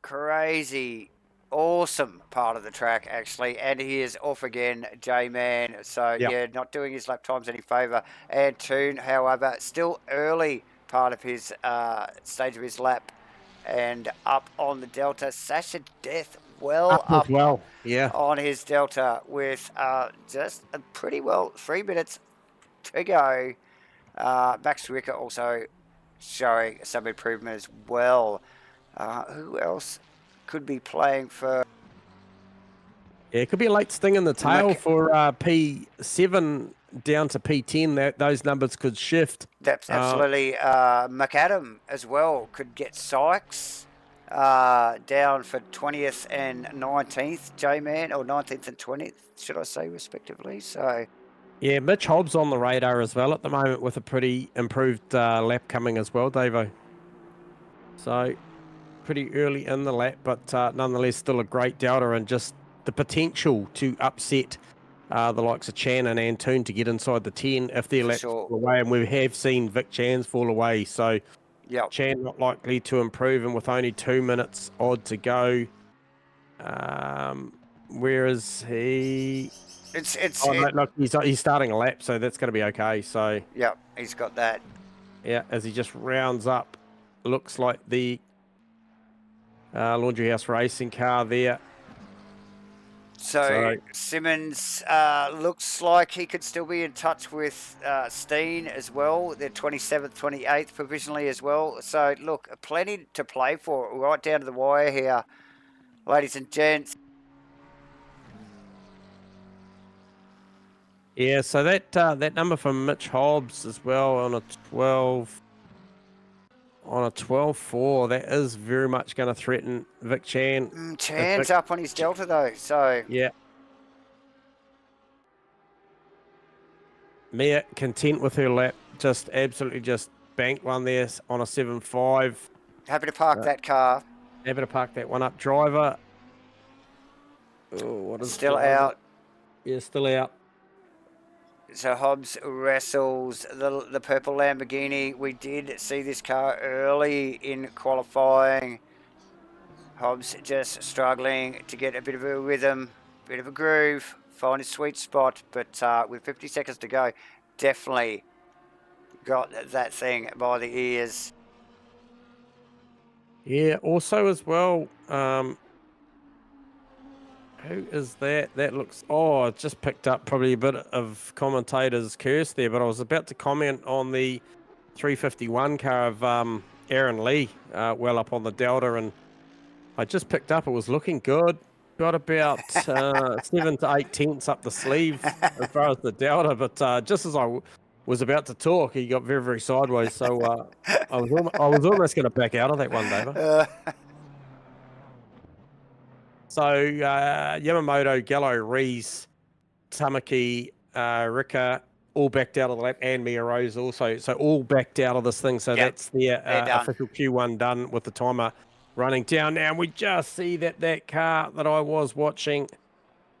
Crazy, awesome part of the track, actually. And he is off again, J-Man. So, yeah, not doing his lap times any favour. Antoon, however, still early part of his stage of his lap. And up on the Delta, Sasha Death up as well, yeah, on his Delta with just a pretty well 3 minutes to go. Max Ricker also showing some improvement as well. Who else could be playing for? Yeah, it could be a late sting in the tail for P7 down to P10. Those numbers could shift. That's absolutely. McAdam as well could get Sykes down for 20th and 19th, J-Man, or 19th and 20th, should I say, respectively. So, yeah, Mitch Hobbs on the radar as well at the moment with a pretty improved lap coming as well, Davo. So, pretty early in the lap, but nonetheless still a great Delta, and just the potential to upset the likes of Chan and Antoon to get inside the 10 if their laps fall away, and we have seen Vic Chan's fall away, so Chan not likely to improve, and with only 2 minutes odd to go. Where is he? Look, he's starting a lap, so that's going to be okay. So he's got that. Yeah, as he just rounds up, looks like the Laundry House Racing car there. So Simmons looks like he could still be in touch with Steen as well. They're 27th, 28th provisionally as well. So, look, plenty to play for right down to the wire here, ladies and gents. Yeah, so that number from Mitch Hobbs as well on a 12... On a 12-4, that is very much going to threaten Vic Chan. Chan's up on his Delta, though, so... Yeah. Mia content with her lap. Just absolutely just banked one there on a 7.5. Happy to park that car. Happy to park that one up. Driver. Oh, what is still out? Yeah, still out. So Hobbs wrestles the purple Lamborghini. We did see this car early in qualifying. Hobbs just struggling to get a bit of a rhythm, bit of a groove, find his sweet spot, but with 50 seconds to go, definitely got that thing by the ears. Yeah, also as well, who is that? That looks, I just picked up probably a bit of commentator's curse there, but I was about to comment on the 351 car of Aaron Lee, well up on the Delta, and I just picked up, it was looking good. Got about 7 to 8 tenths up the sleeve as far as the Delta, but just as I was about to talk, he got very, very sideways, so I was almost going to back out of that one, David. So Yamamoto, Gallo, Rees, Tamaki, Rika, all backed out of the lap, and Mia Rose also. So all backed out of this thing. So that's their official Q1 done with the timer running down now. And we just see that car that I was watching,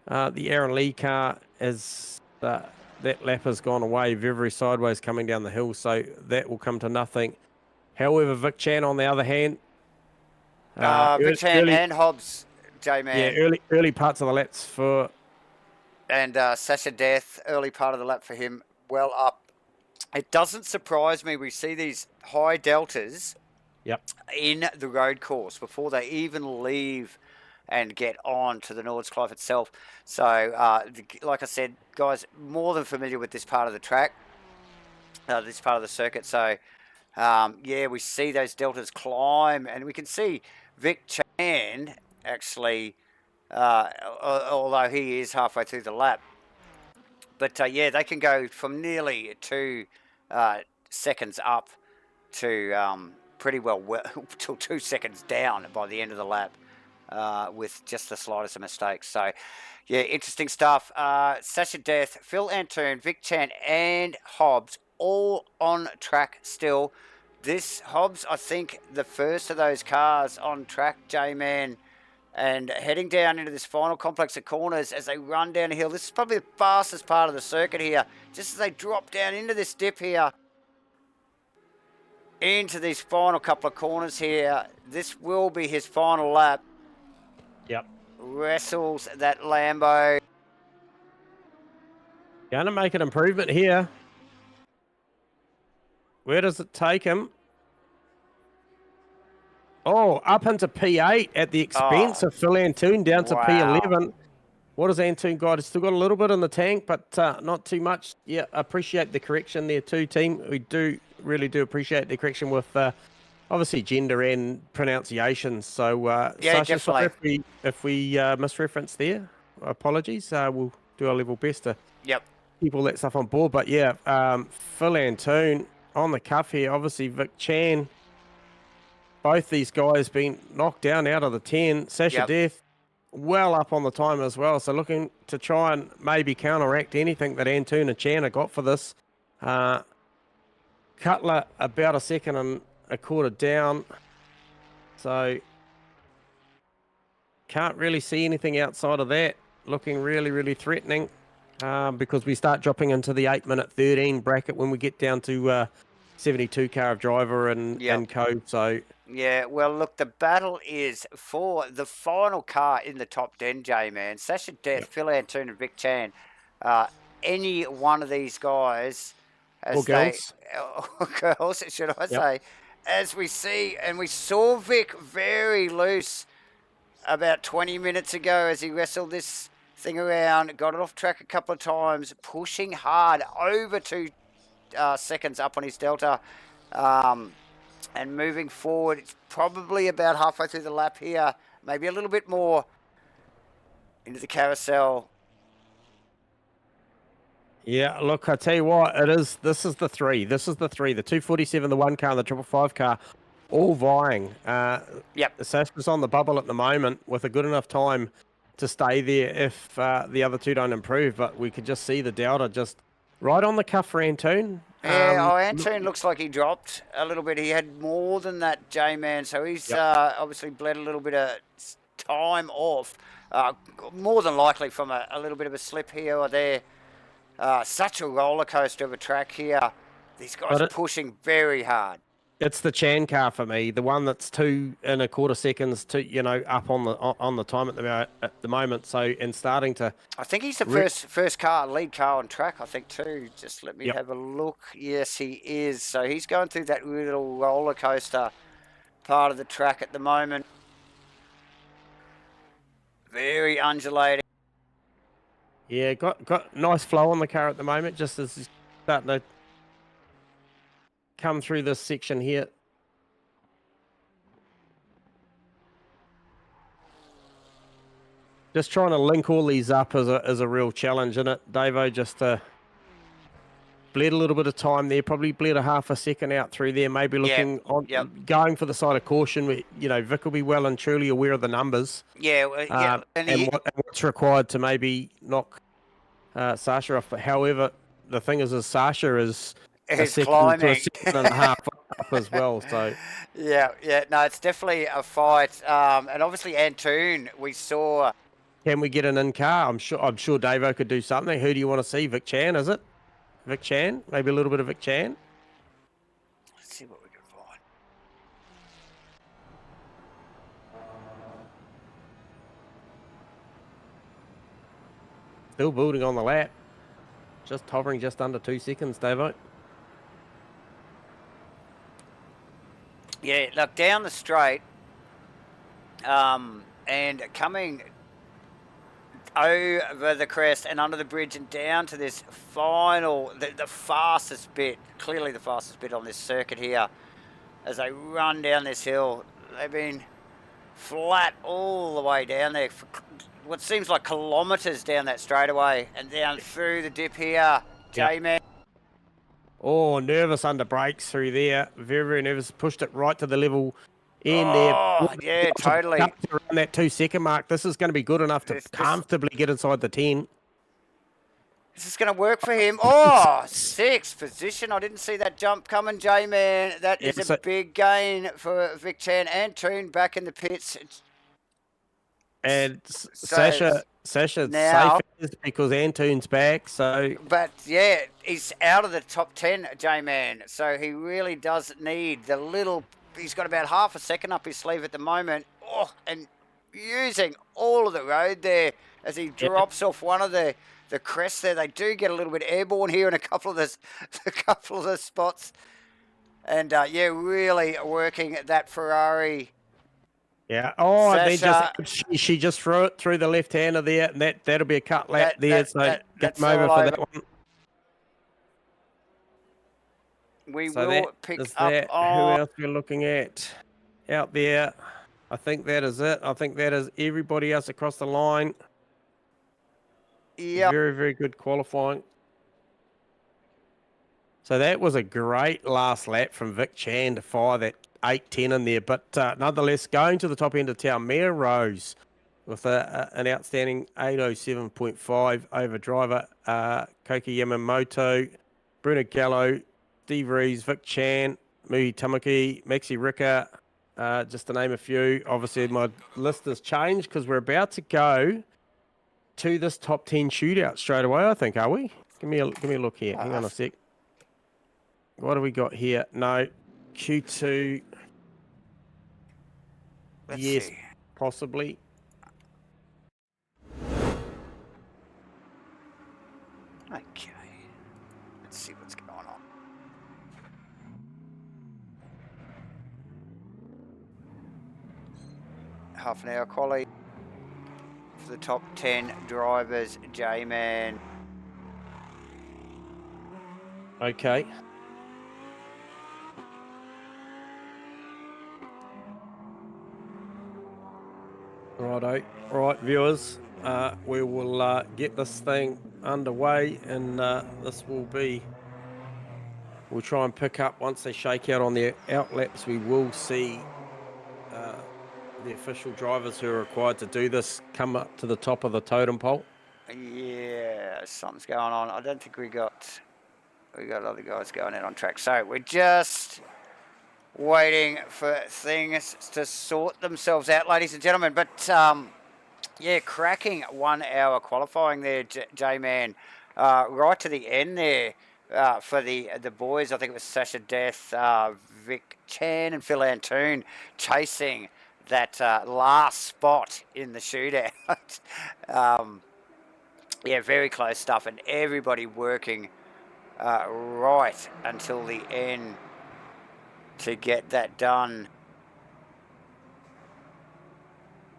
the Aaron Lee car, is that lap has gone away, very, very sideways coming down the hill. So that will come to nothing. However, Vic Chan, on the other hand, Vic Chan and Hobbs, J-Man. Yeah, early parts of the laps for... And Sasha Death, early part of the lap for him, well up. It doesn't surprise me. We see these high deltas in the road course before they even leave and get on to the Nordschleife itself. So, like I said, guys, more than familiar with this part of the track, this part of the circuit. So, yeah, we see those deltas climb, and we can see Vic Chan actually... although he is halfway through the lap. But yeah, they can go from nearly 2 seconds up to pretty well till 2 seconds down by the end of the lap with just the slightest of mistakes. So yeah, interesting stuff. Sasha Death, Phil Antoon, Vic Chan and Hobbs all on track still. This Hobbs, I think the first of those cars on track, J-Man, and heading down into this final complex of corners as they run down the hill. This is probably the fastest part of the circuit here. Just as they drop down into this dip here, into these final couple of corners here, this will be his final lap. Yep. Wrestles that Lambo. Going to make an improvement here. Where does it take him? Oh, up into P8 at the expense of Phil Antoon, down to P11. What has Antoon got? He's still got a little bit in the tank, but not too much. Yeah, appreciate the correction there too, team. We really do appreciate the correction with obviously gender and pronunciations. So, yeah, Sasha, sorry if we misreferenced there. Apologies. We'll do our level best to keep all that stuff on board. But yeah, Phil Antoon on the cuff here. Obviously, Vic Chan. Both these guys been knocked down out of the 10. Sasha Death well up on the time as well. So looking to try and maybe counteract anything that Antoon and Chan have got for this. Cutler about 1.25 seconds down. So can't really see anything outside of that. Looking really, really threatening because we start dropping into the 8-minute 13 bracket when we get down to 72 car of driver and co. So... Yeah, well, look, the battle is for the final car in the top 10, J-Man. Sasha Death, Phil Antoon and Vic Chan. Any one of these guys... Or girls. Or girls, should I say. As we see, and we saw Vic very loose about 20 minutes ago as he wrestled this thing around, got it off track a couple of times, pushing hard over 2 seconds up on his Delta. And moving forward, it's probably about halfway through the lap here, maybe a little bit more into the carousel. Yeah, look, I tell you what, this is the three. The 247, the 1 car, and the 555 car, all vying. Sasha's on the bubble at the moment with a good enough time to stay there if the other two don't improve, but we could just see the Delta just right on the cuff for Antoon. Yeah, Antoon looks like he dropped a little bit. He had more than that, J-Man, so he's obviously bled a little bit of time off, more than likely from a little bit of a slip here or there. Such a roller coaster of a track here. These guys are pushing very hard. It's the Chan car for me, the one that's 2.25 seconds up on the time at the moment. So and starting to. I think he's the first lead car on track, I think too. Just let me Yep. have a look. Yes, he is. So he's going through that little roller coaster part of the track at the moment. Very undulating. Yeah, got nice flow on the car at the moment, just as he's starting to come through this section here. Just trying to link all these up is a real challenge, isn't it, Davo? Just bled a little bit of time there, probably bled a half a second out through there, maybe looking going for the side of caution. Vic will be well and truly aware of the numbers. Yeah, and what's required to maybe knock Sasha off. But however, the thing is Sasha is a second climbing to a second and a half up as well. So yeah, no, it's definitely a fight. And obviously Antoon, we saw. Can we get an in-car? I'm sure Davo could do something. Who do you want to see? Vic Chan, is it? Vic Chan? Maybe a little bit of Vic Chan? Let's see what we can find. Still building on the lap. Just hovering just under 2 seconds, Davo. Yeah, look, down the straight, and coming over the crest and under the bridge and down to this final, the fastest bit, clearly the fastest bit on this circuit here, as they run down this hill. They've been flat all the way down there for what seems like kilometres down that straightaway and down through the dip here. J-Man. Oh, nervous under brakes through there. Very, very nervous. Pushed it right to the level in there. Yeah, totally. Around that 2 second mark. This is going to be good enough to comfortably get inside the 10. This is going to work for him. Oh, 6th position. I didn't see that jump coming, J-Man. That is a big gain for Vic Chan. Antoon back in the pits. And Sasha now, safe because Antoon's back. But yeah, he's out of the top 10, J-Man. So he really does need the little. He's got about half a second up his sleeve at the moment. Oh, and using all of the road there as he drops off one of the crests there. They do get a little bit airborne here in a couple of the spots. And really working that Ferrari. Yeah. Oh, she just threw it through the left hander there, and that'll be a cut lap there. So get over for that one. We will pick up on. Who else we're looking at out there? I think that is it. I think that is everybody else across the line. Yeah. Very, very good qualifying. So that was a great last lap from Vic Chan to fire that 8:10 in there. But nonetheless, going to the top end of town, Mia Rose with an outstanding 8:07.5 over driver Koki Yamamoto, Bruno Gallo, Steve Rees, Vic Chan, Muhi Tamaki, Maxi Ricker, just to name a few. Obviously, my list has changed because we're about to go to this top 10 shootout straight away, I think, are we? Give me a look here. Hang on a sec. What do we got here? No, Q2. Let's yes, see. Possibly. Okay. Let's see what's going on. Half an hour quali for the top 10 drivers, J-Man. Okay. Righto. Right, viewers, we will get this thing underway, and we'll try and pick up once they shake out on their outlaps. We will see the official drivers who are required to do this come up to the top of the totem pole. Yeah, something's going on. I don't think we got other guys going out on track. So we're just waiting for things to sort themselves out, ladies and gentlemen. But cracking 1 hour qualifying there, J-Man, right to the end there for the boys. I think it was Sasha Death, Vic Chan and Phil Antoon chasing that last spot in the shootout. Yeah, very close stuff, and everybody working right until the end to get that done.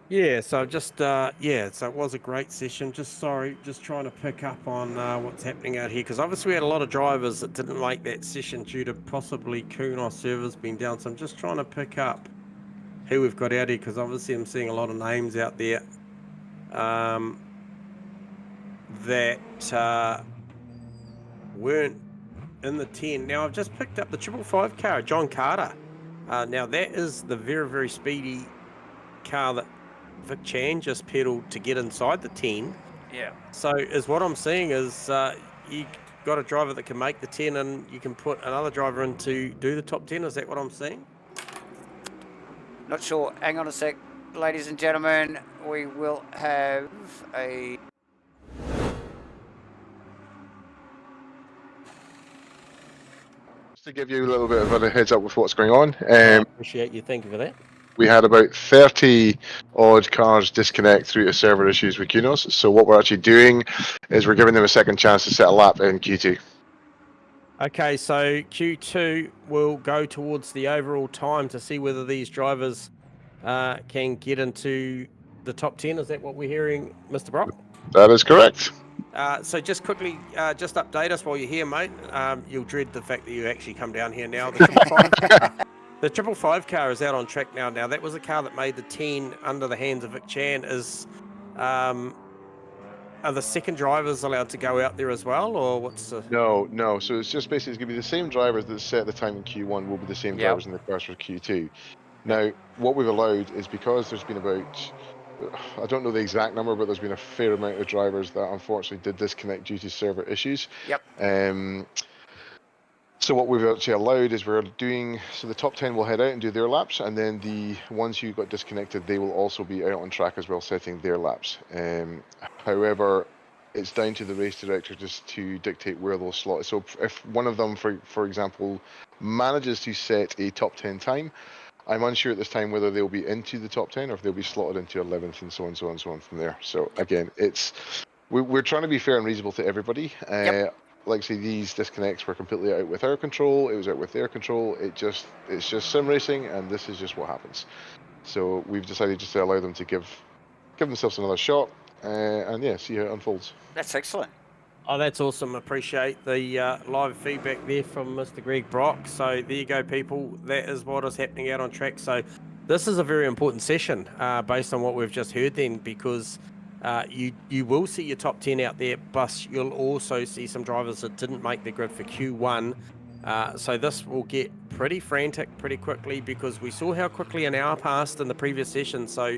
Yeah, so so it was a great session. Just trying to pick up on what's happening out here, because obviously we had a lot of drivers that didn't make that session due to possibly Kunos servers being down. So I'm just trying to pick up who we've got out here, because obviously I'm seeing a lot of names out there that weren't in the 10. Now I've just picked up the 555 car, John Carter. Now that is the very, very speedy car that Vic Chan just pedalled to get inside the 10. Yeah. So is what I'm seeing is you got a driver that can make the 10, and you can put another driver in to do the top 10. Is that what I'm seeing? Not sure. Hang on a sec, ladies and gentlemen. We will have a... Just to give you a little bit of a heads up with what's going on. I appreciate you thinking of that. We had about 30 odd cars disconnect through to server issues with Kunos. So what we're actually doing is we're giving them a second chance to set a lap in Q2. Okay, so Q2 will go towards the overall time to see whether these drivers can get into the top 10. Is that what we're hearing, Mr. Brock? That is correct. So just quickly, just update us while you're here, mate. You'll dread the fact that you actually come down here now. The 555 car is out on track now. Now, that was a car that made the 10 under the hands of Vic Chan. Are the second drivers allowed to go out there as well, or what's the... No. So it's just basically going to be the same drivers that set the time in Q1 will be the same drivers in the cars for Q2. Now, what we've allowed is, because there's been about, I don't know the exact number, but there's been a fair amount of drivers that unfortunately did disconnect due to server issues. Yep. So what we've actually allowed is we're doing, so the top 10 will head out and do their laps, and then the ones who got disconnected, they will also be out on track as well, setting their laps. However, it's down to the race director just to dictate where those slots. So if one of them, for example, manages to set a top 10 time, I'm unsure at this time whether they'll be into the top 10 or if they'll be slotted into 11th and so on from there. So again, we're trying to be fair and reasonable to everybody. Like I say, these disconnects were completely out with our control. It was out with their control. It's just sim racing, and this is just what happens. So we've decided just to allow them to give themselves another shot, and yeah, see how it unfolds. That's excellent. Oh, that's awesome. Appreciate the live feedback there from Mr. Greg Brock. So there you go, people. That is what is happening out on track. So this is a very important session based on what we've just heard then, because you will see your top 10 out there, but you'll also see some drivers that didn't make the grid for Q1. So this will get pretty frantic pretty quickly, because we saw how quickly an hour passed in the previous session. So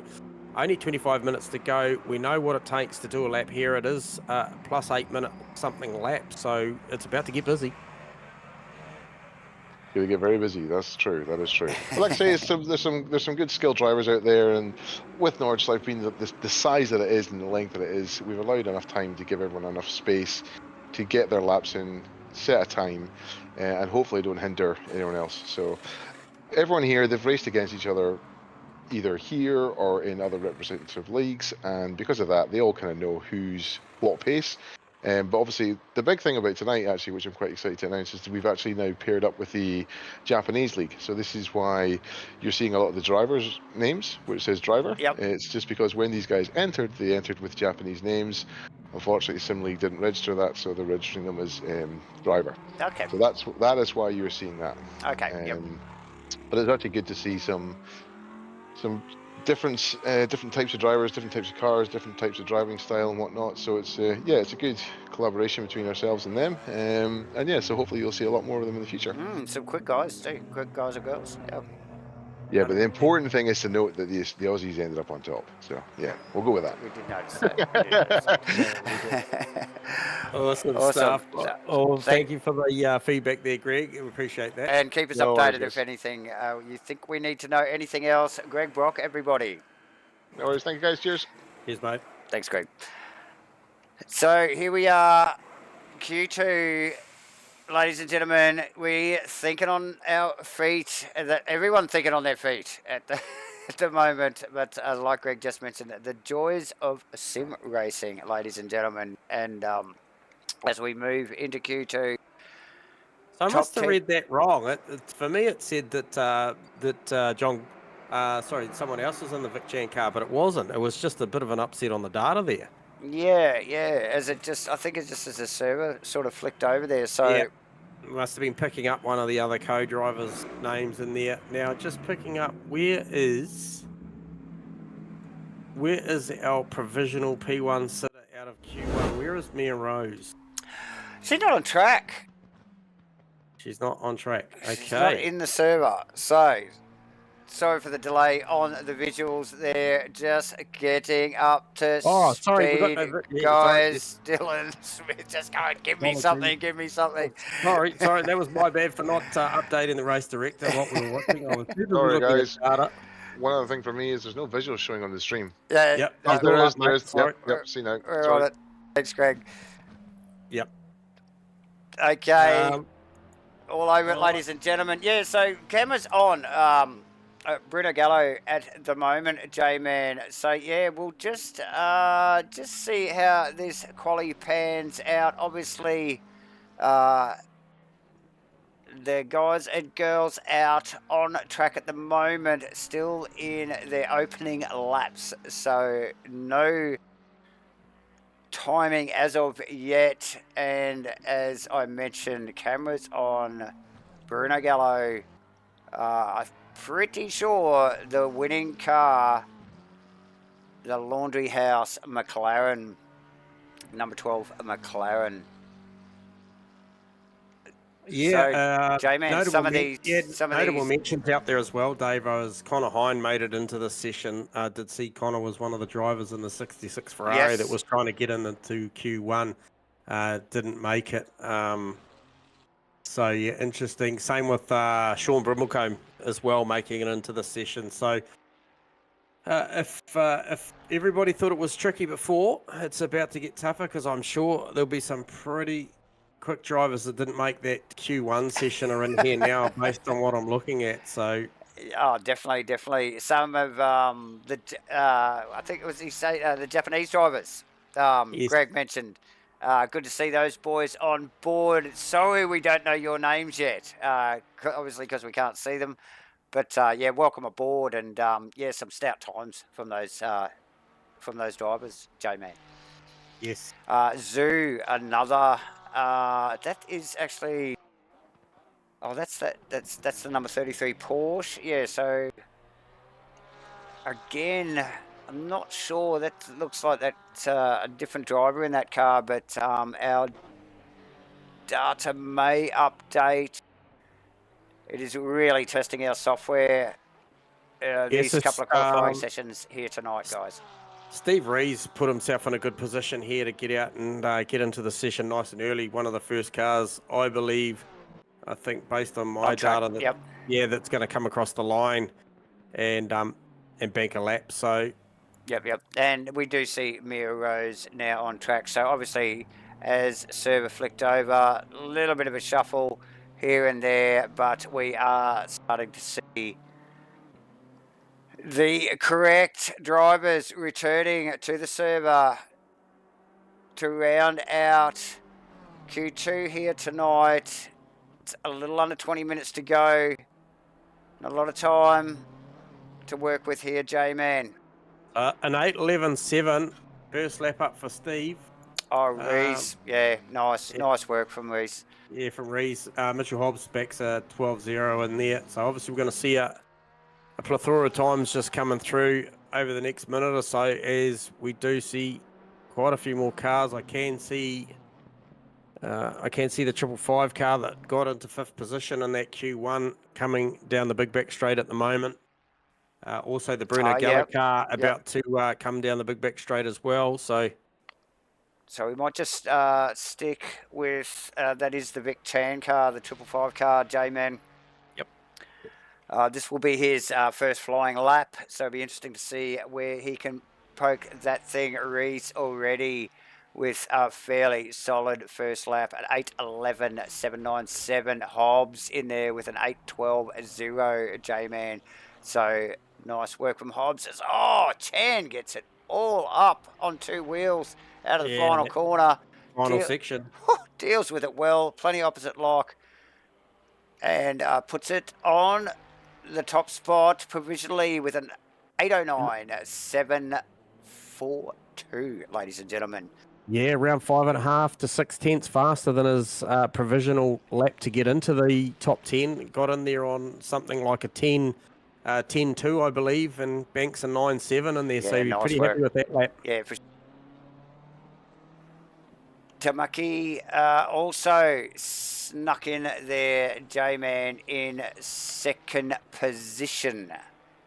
only 25 minutes to go. We know what it takes to do a lap here. It is plus 8 minute something lap, so it's about to get busy. Going to get very busy. That's true. That is true. But like I say, there's some good skilled drivers out there, and with Nordschleife being the size that it is and the length that it is, we've allowed enough time to give everyone enough space to get their laps in, set a time, and hopefully don't hinder anyone else. So everyone here, they've raced against each other either here or in other representative leagues, and because of that, they all kind of know who's what pace. But obviously, the big thing about tonight, actually, which I'm quite excited to announce, is that we've actually now paired up with the Japanese league. So this is why you're seeing a lot of the drivers' names, which says driver. Yep. It's just because when these guys entered, they entered with Japanese names. Unfortunately, Sim League didn't register that, so they're registering them as driver. Okay. So that is why you're seeing that. Okay. Yep. But it's actually good to see some different types of drivers, different types of cars, different types of driving style and whatnot. So it's it's a good collaboration between ourselves and them, and yeah, so hopefully you'll see a lot more of them in the future. Some quick guys too, quick guys or girls. Yep. Yeah, but the important thing is to note that the Aussies ended up on top. So yeah, we'll go with that. We did notice that. Awesome stuff. Oh, thank you for the feedback there, Greg. We appreciate that. And keep us updated if anything you think we need to know. Anything else, Greg Brock, everybody. No worries. Thank you, guys. Cheers. Cheers, mate. Thanks, Greg. So here we are, Q2 ladies and gentlemen, we're thinking on our feet. That everyone thinking on their feet at the, at the moment. But like Greg just mentioned, the joys of sim racing, ladies and gentlemen. And as we move into Q2, So I top must have 10 read that wrong. For me, it said that John, someone else was in the Vic Chan car, but it wasn't. It was just a bit of an upset on the data there. Yeah. As it just, I think it's just as the server sort of flicked over there. So Yeah. Must have been picking up one of the other co-drivers' names in there. Now, just picking up, where is our provisional P1 sitter out of Q1? Where is Mia Rose? she's not on track. She's not on track. Okay. She's not in the server. So sorry for the delay on the visuals there. Just getting up to sorry, we speed, got no, guys. Dylan Smith, just going, give me something. Sorry, that was my bad for not updating the race director what we were watching. I was Sorry, looking guys. at data. One other thing for me is there's no visuals showing on the stream. Yeah. Yep. Oh, there is. Sorry. Yep. See now. We're Sorry. on it. Thanks, Greg. Yep. Okay. All over it, ladies and gentlemen. Yeah, so camera's on. Bruno Gallo at the moment, J-Man. So yeah, we'll just see how this quali pans out. Obviously, the guys and girls out on track at the moment, still in their opening laps. So no timing as of yet. And as I mentioned, cameras on Bruno Gallo. I'm pretty sure the winning car, the Laundry House McLaren, number 12 McLaren. Yeah, so, J-Man, some of these mentions out there as well, Dave. As Connor Hine made it into the session, did see Connor was one of the drivers in the 66 Ferrari that was trying to get into Q1, didn't make it. So yeah, interesting. Same with Sean Brimmelcombe as well, making it into the session. So if everybody thought it was tricky before, it's about to get tougher, because I'm sure there'll be some pretty quick drivers that didn't make that Q1 session are in here now, based on what I'm looking at. So definitely. Some of I think it was the Japanese drivers. Yes. Greg mentioned. Good to see those boys on board. Sorry we don't know your names yet, obviously because we can't see them. But yeah, welcome aboard, and yeah, some stout times from those drivers, J-Man. Yes. Zoo, another. That is actually. Oh, that's the number 33 Porsche. Yeah, so again, I'm not sure. That looks like that's a different driver in that car, but our data may update. It is really testing our software these couple of qualifying sessions here tonight, guys. Steve Rees put himself in a good position here to get out and get into the session nice and early. One of the first cars, I believe, I think, based on my data, that's going to come across the line and bank a lap. So, yep. And we do see Mia Rose now on track. So obviously, as server flicked over, a little bit of a shuffle here and there, but we are starting to see the correct drivers returning to the server to round out Q2 here tonight. It's a little under 20 minutes to go. Not a lot of time to work with here, J-Man. An 8:11.7 first lap up for Steve. Oh, Rees. Yeah, nice work from Rees. Yeah, from Rees. Mitchell Hobbs specs a 12.0 in there. So obviously we're going to see a plethora of times just coming through over the next minute or so, as we do see quite a few more cars. I can see the 555 car that got into 5th position in that Q1 coming down the big back straight at the moment. Also the Bruno Gallo car about to come down the big back straight as well. So we might just stick with that is the Vic Chan car, the 555 car, J-Man. This will be his first flying lap, so it'll be interesting to see where he can poke that thing. Reese already with a fairly solid first lap at 8:11.797. Hobbs in there with an 8:12.0, J-Man. So nice work from Hobbs. Chan gets it all up on two wheels out of the final corner. Final section. Deals with it well, plenty opposite lock, and puts it on the top spot provisionally with an 8:09.742, ladies and gentlemen. Yeah, around 5.5 to 6/10 faster than his provisional lap to get into the top 10. Got in there on something like a 10.2, I believe, and Banks a 9.7 in there, so you're nice pretty work. happy with that lap. Yeah, for Tamaki also snuck in there, J-Man, in second position.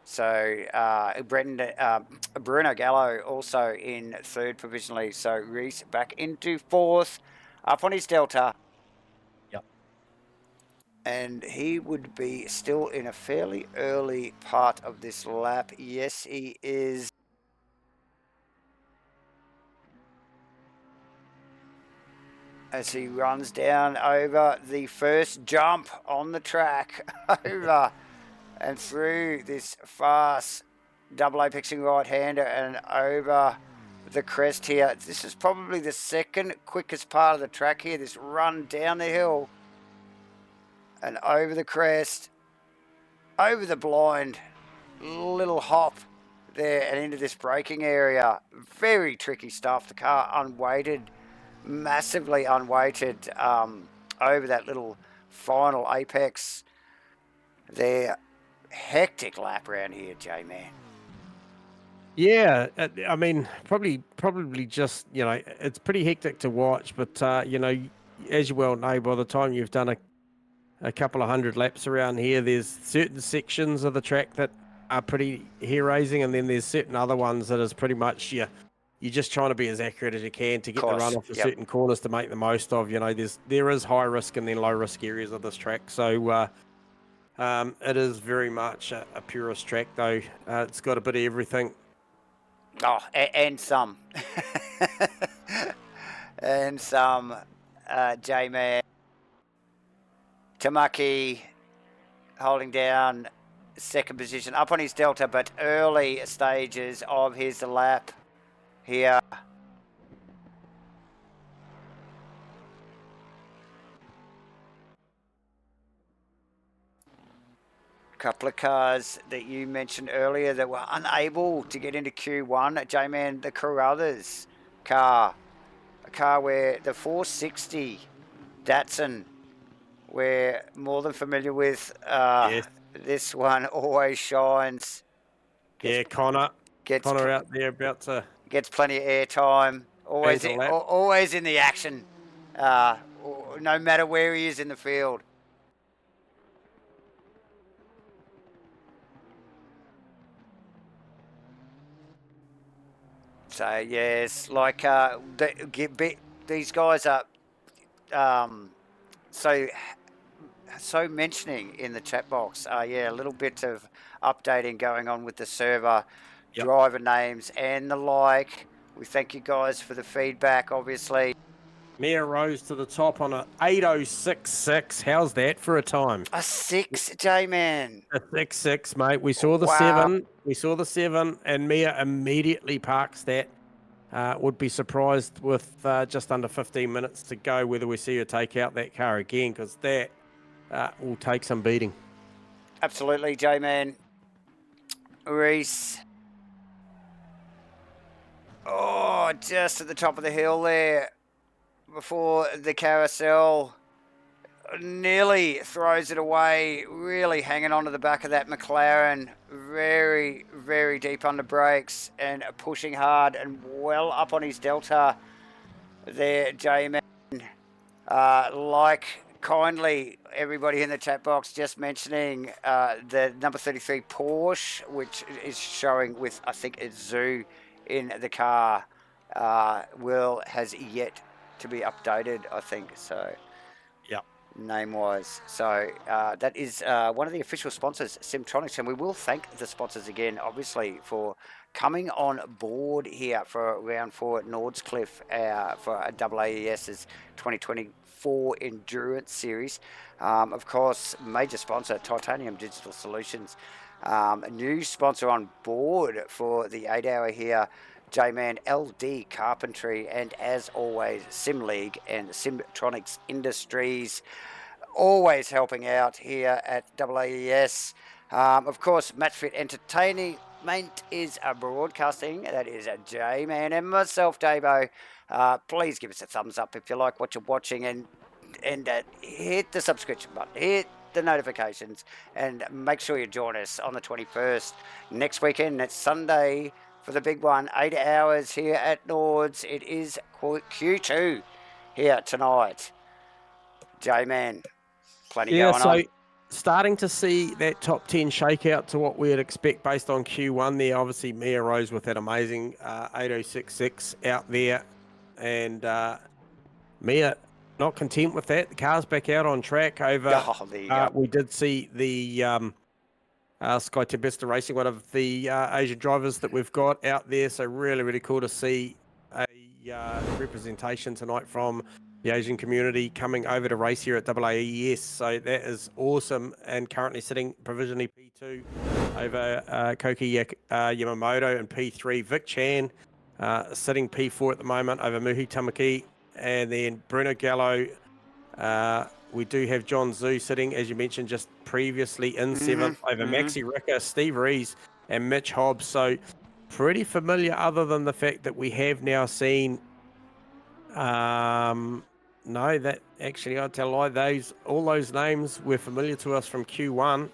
So Bruno Gallo also in third provisionally. So Reese back into fourth, up on his Delta. Yep. And he would be still in a fairly early part of this lap. Yes, he is. As he runs down over the first jump on the track, over and through this fast double apexing right-hander and over the crest here. This is probably the second quickest part of the track here, this run down the hill and over the crest, over the blind, little hop there and into this braking area. Very tricky stuff. The car unweighted, massively unweighted over that little final apex there. Hectic lap around here, J-Man. Yeah, I mean, probably just, it's pretty hectic to watch, but, as you well know, by the time you've done a couple of hundred laps around here, there's certain sections of the track that are pretty hair-raising, and then there's certain other ones that is pretty much, you're just trying to be as accurate as you can to get the run off the certain corners to make the most of. There is high risk and then low risk areas of this track, so it is very much a purist track, though. It's got a bit of everything. Oh, and some. And some, J-Man. Tamaki holding down second position, up on his Delta, but early stages of his lap here. Couple of cars that you mentioned earlier that were unable to get into Q1. J-Man, the Carruthers car, a car where the 460 Datsun we're more than familiar with. Yes. This one always shines. Connor out there about to... Gets plenty of airtime. Always in the action, no matter where he is in the field. So yes, like these guys are so mentioning in the chat box. A little bit of updating going on with the server, driver names and the like. We thank you guys for the feedback, obviously. Mia rose to the top on a 8:06.6. How's that for a time? A 6, J-Man. A 6.6, mate. We saw the 7. We saw the 7, and Mia immediately parks that. Would be surprised with just under 15 minutes to go whether we see her take out that car again, because that will take some beating. Absolutely, J-Man. Reese. Oh, just at the top of the hill there before the carousel. Nearly throws it away, really hanging on to the back of that McLaren. Very, very deep under brakes and pushing hard and well up on his Delta there, J-Man. Like kindly everybody in the chat box just mentioning the number 33 Porsche, which is showing with, I think it's Zoo in the car, has yet to be updated, I think. So, yeah. name-wise. So that is one of the official sponsors, Simtronics, and we will thank the sponsors again, obviously, for coming on board here for round 4 at Nordschleife for AAES's 2024 Endurance Series. Of course, major sponsor, Titanium Digital Solutions. A new sponsor on board for the 8-hour here, J-Man LD Carpentry, and as always, Sim League and Simtronics Industries, always helping out here at AAES. Of course, MATCHFIT Entertainment is broadcasting. That is a J-Man and myself, Davo. Please give us a thumbs up if you like what you're watching, and hit the subscription button, hit the notifications, and make sure you join us on the 21st next weekend. It's Sunday for the big one, 8 hours here at Nords. It is Q2 here tonight. J-Man, plenty going on. Starting to see that top 10 shakeout to what we'd expect based on Q1 there. Obviously, Mia Rose with that amazing 8066 out there. And Mia, not content with that. The car's back out on track over. Oh, there you go. We did see the Sky Tempesta Racing, one of the Asian drivers that we've got out there. So really, really cool to see a representation tonight from the Asian community coming over to race here at AAES. So that is awesome. And currently sitting provisionally P2 over Koki Yamamoto, and P3 Vic Chan sitting P4 at the moment over Muhi Tamaki. And then Bruno Gallo. We do have John Zhu sitting, as you mentioned, just previously in 7th over Maxi Ricker, Steve Rees, and Mitch Hobbs. So pretty familiar, other than the fact that we have now seen. No, that actually, I'll tell a lie. All those names were familiar to us from Q1.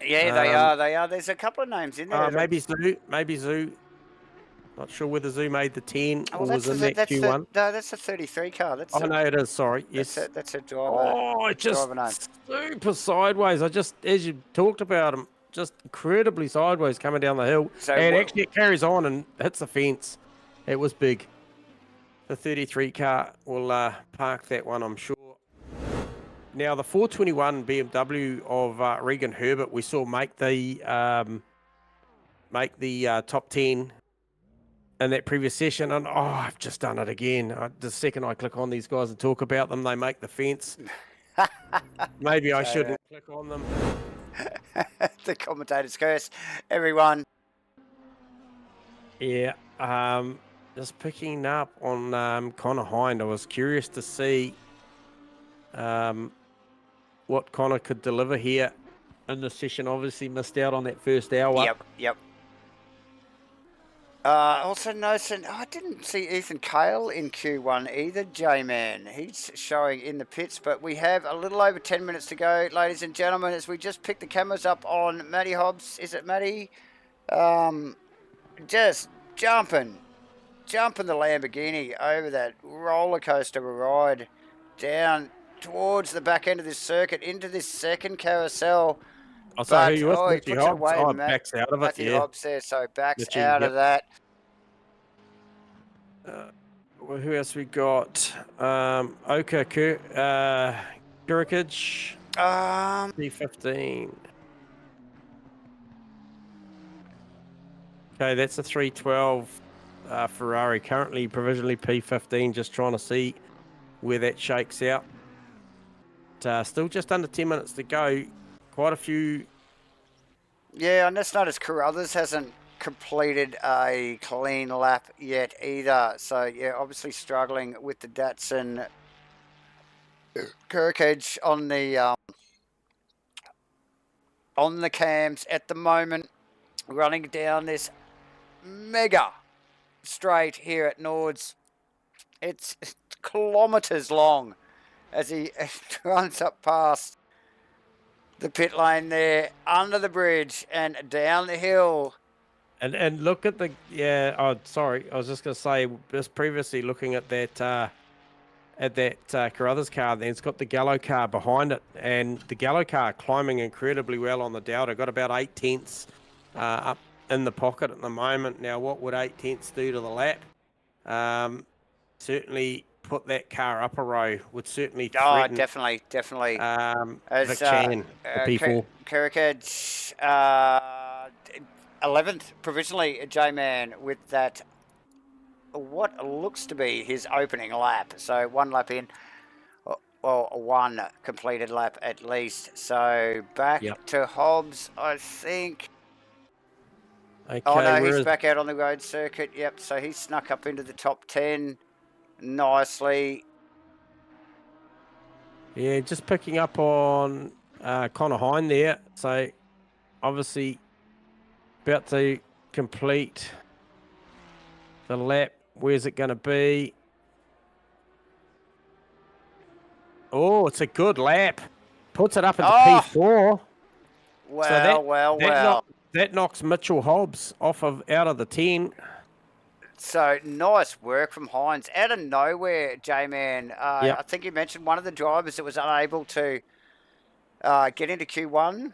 Yeah, they are. There's a couple of names in there. Maybe Zhu. Not sure whether Zhu made the 10 or was in that Q1. No, that's a 33 car. That's no, it is. Sorry. Yes. That's a driver. Oh, it just driver name. Super sideways. As you talked about him, just incredibly sideways coming down the hill. So actually it carries on and hits the fence. It was big. The 33 car will park that one, I'm sure. Now, the 421 BMW of Regan Herbert, we saw make the top 10 in that previous session, and I've just done it again. The second I click on these guys and talk about them, they make the fence. Maybe I shouldn't click on them. The commentator's curse, everyone. Yeah, just picking up on Connor Hind. I was curious to see what Connor could deliver here in the session. Obviously missed out on that first hour. Yep. Also noticing, I didn't see Ethan Cale in Q1 either, J-Man. He's showing in the pits, but we have a little over 10 minutes to go, ladies and gentlemen, as we just pick the cameras up on Matty Hobbs. Is it Matty? Just jumping the Lamborghini over that roller coaster ride down towards the back end of this circuit into this second carousel. I'll say who you was, Matthew Hobbs. Backs out of it, Matthew Hobbs there, so backs out of that. Who else we got? Oka Kurikage. P15. Okay, that's a 312 Ferrari. Currently provisionally P15. Just trying to see where that shakes out. Still just under 10 minutes to go. Quite a few. Yeah, and that's not as Carruthers hasn't completed a clean lap yet either. So, yeah, obviously struggling with the Datsun Kurikage on the cams at the moment, running down this mega straight here at Nords. It's kilometres long as he runs up past the pit lane there, under the bridge and down the hill. And look at the, sorry, I was just going to say, just previously looking at that Carruthers car, then it's got the Gallo car behind it, and the Gallo car climbing incredibly well on the Delta. Got about 8 tenths up in the pocket at the moment. Now, what would 8 tenths do to the lap? Certainly put that car up a row would certainly Oh, threaten definitely. Vic Chan, the P4. Kirikage, 11th provisionally, J-Man, with that, what looks to be his opening lap. So 1 lap in, or 1 completed lap at least. So back to Hobbs, I think. Okay, oh no, he's back out on the road circuit. Yep, so he snuck up into the top 10 nicely. Yeah, just picking up on Connor Hine there. So obviously about to complete the lap. Where's it going to be? Oh, it's a good lap. Puts it up into P4. Well. That knocks Mitchell Hobbs out of the 10. So nice work from Hines. Out of nowhere, J-Man. I think you mentioned one of the drivers that was unable to get into Q1.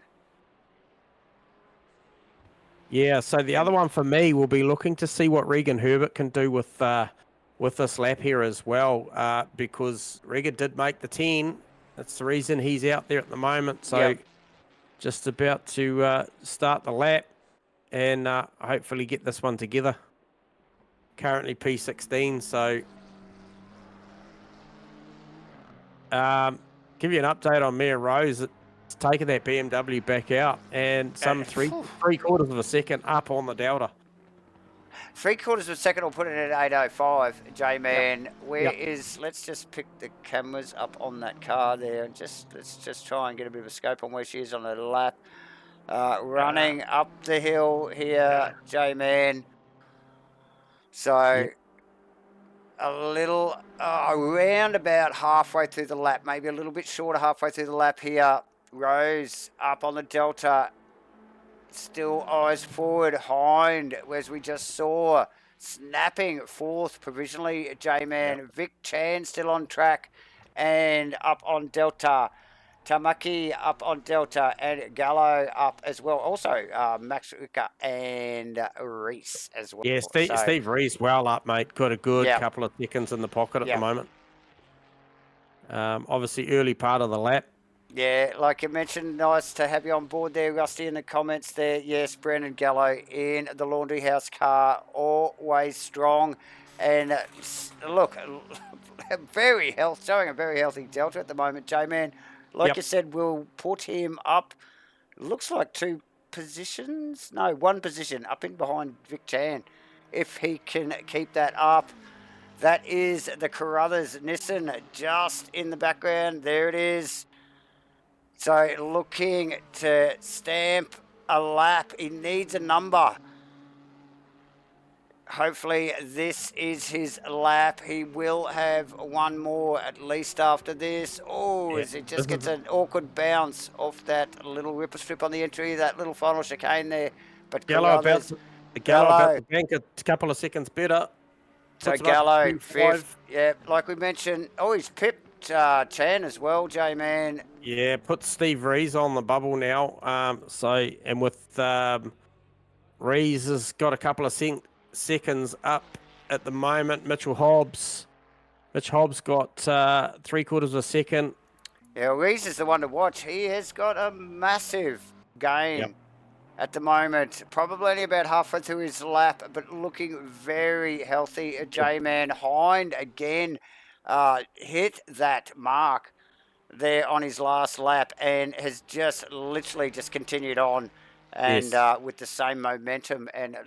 Yeah, so the other one for me will be looking to see what Regan Herbert can do with this lap here as well, because Regan did make the 10. That's the reason he's out there at the moment. So just about to start the lap and hopefully get this one together. Currently P16, so give you an update on Mia Rose. It's taken that BMW back out and some three quarters of a second up on the Delta. 3/4 of a second will put it at 8:05, J-Man. Let's just pick the cameras up on that car there and let's just try and get a bit of a scope on where she is on the lap. Running up the hill here, J-Man. So a little around about halfway through the lap, maybe a little bit shorter halfway through the lap here. Rose up on the Delta. Still eyes forward, Hind, as we just saw, snapping 4th provisionally, J-Man. Vic Chan still on track and up on Delta. Tamaki up on Delta and Gallo up as well. Also, Max Uka and Reese as well. Yeah, Steve Reese well up, mate. Got a good couple of seconds in the pocket at the moment. Obviously, early part of the lap. Yeah, like you mentioned, nice to have you on board there, Rusty, in the comments there. Yes, Brandon Gallo in the Laundry House car, always strong. And look, showing a very healthy Delta at the moment, J-Man. Like you said, we'll put him up, looks like 2 positions. No, 1 position up in behind Vic Chan. If he can keep that up. That is the Carruthers Nissan just in the background. There it is. So looking to stamp a lap. He needs a number. Hopefully this is his lap. He will have 1 more at least after this. Oh, as it just gets an awkward bounce off that little ripper strip on the entry, that little final chicane there. But Gallo about to bank a couple of seconds better. So Gallo 5th. Yeah, like we mentioned. Oh, he's pipped Chan as well, J-Man. Yeah, put Steve Rees on the bubble now. And with Rees has got a couple of seconds up at the moment. Mitch Hobbs got 3/4 of a second. Yeah, Rees is the one to watch. He has got a massive gain at the moment. Probably only about halfway through his lap, but looking very healthy. J-Man Hind again hit that mark there on his last lap and has just literally just continued on and with the same momentum and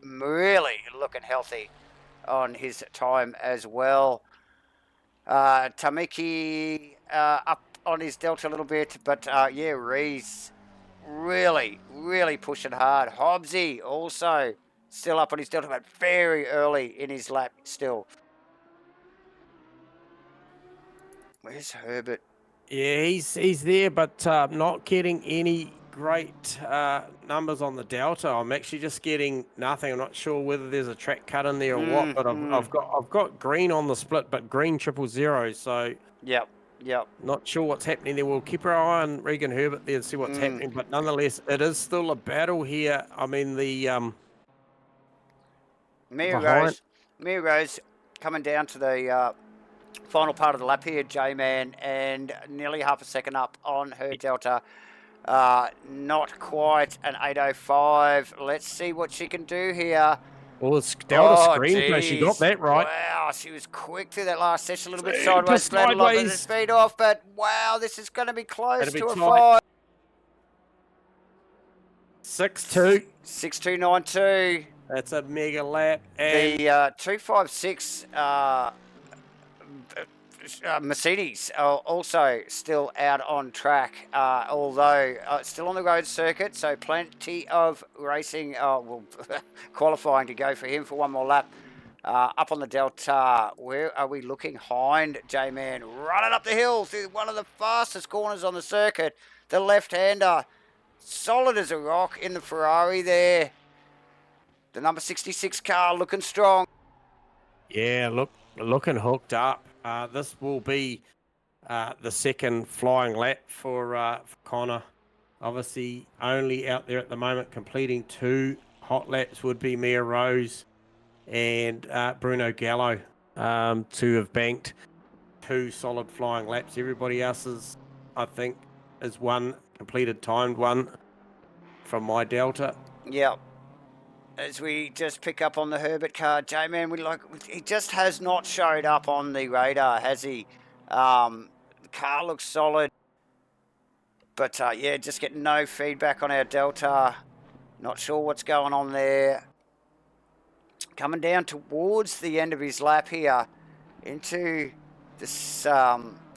really looking healthy on his time as well. Tamiki up on his Delta a little bit, but Reese really pushing hard. Hobbsy also still up on his Delta, but very early in his lap still. Where's Herbert? Yeah, he's there, but not getting any great numbers on the Delta. I'm actually just getting nothing. I'm not sure whether there's a track cut in there or what, but I've got green on the split, but green 000. So yep. Not sure what's happening there. We'll keep our eye on Regan Herbert there and see what's happening. But nonetheless, it is still a battle here. I mean, the Mia Rose coming down to the Final part of the lap here, J-Man, and nearly half a second up on her Delta. Not quite an 8:05. Let's see what she can do here. Well, it's Delta screen, so she got geez. that right. Wow, she was quick through that last session, a little bit Super sideways, glad a lot of the sideways. speed off, but wow, this is going to be close It'll be to a tight. 5. 6.2. 6:2.92. That's a mega lap. And The 256 Mercedes are also still out on track, although still on the road circuit, so plenty of racing, qualifying to go for him for one more lap. Up on the Delta, where are we looking? Hind, J-Man, running up the hill through one of the fastest corners on the circuit. The left-hander, solid as a rock in the Ferrari there. The number 66 car looking strong. yeah, looking hooked up. This will be the second flying lap for Connor. Obviously, only out there at the moment completing 2 hot laps would be Mia Rose and Bruno Gallo to have banked 2 solid flying laps. Everybody else's, I think, is one completed timed one from my Delta. Yeah. As we just pick up on the Herbert car, J-Man, he just has not showed up on the radar, has he? The car looks solid. But, yeah, just getting no feedback on our Delta. Not sure what's going on there. Coming down towards the end of his lap here into this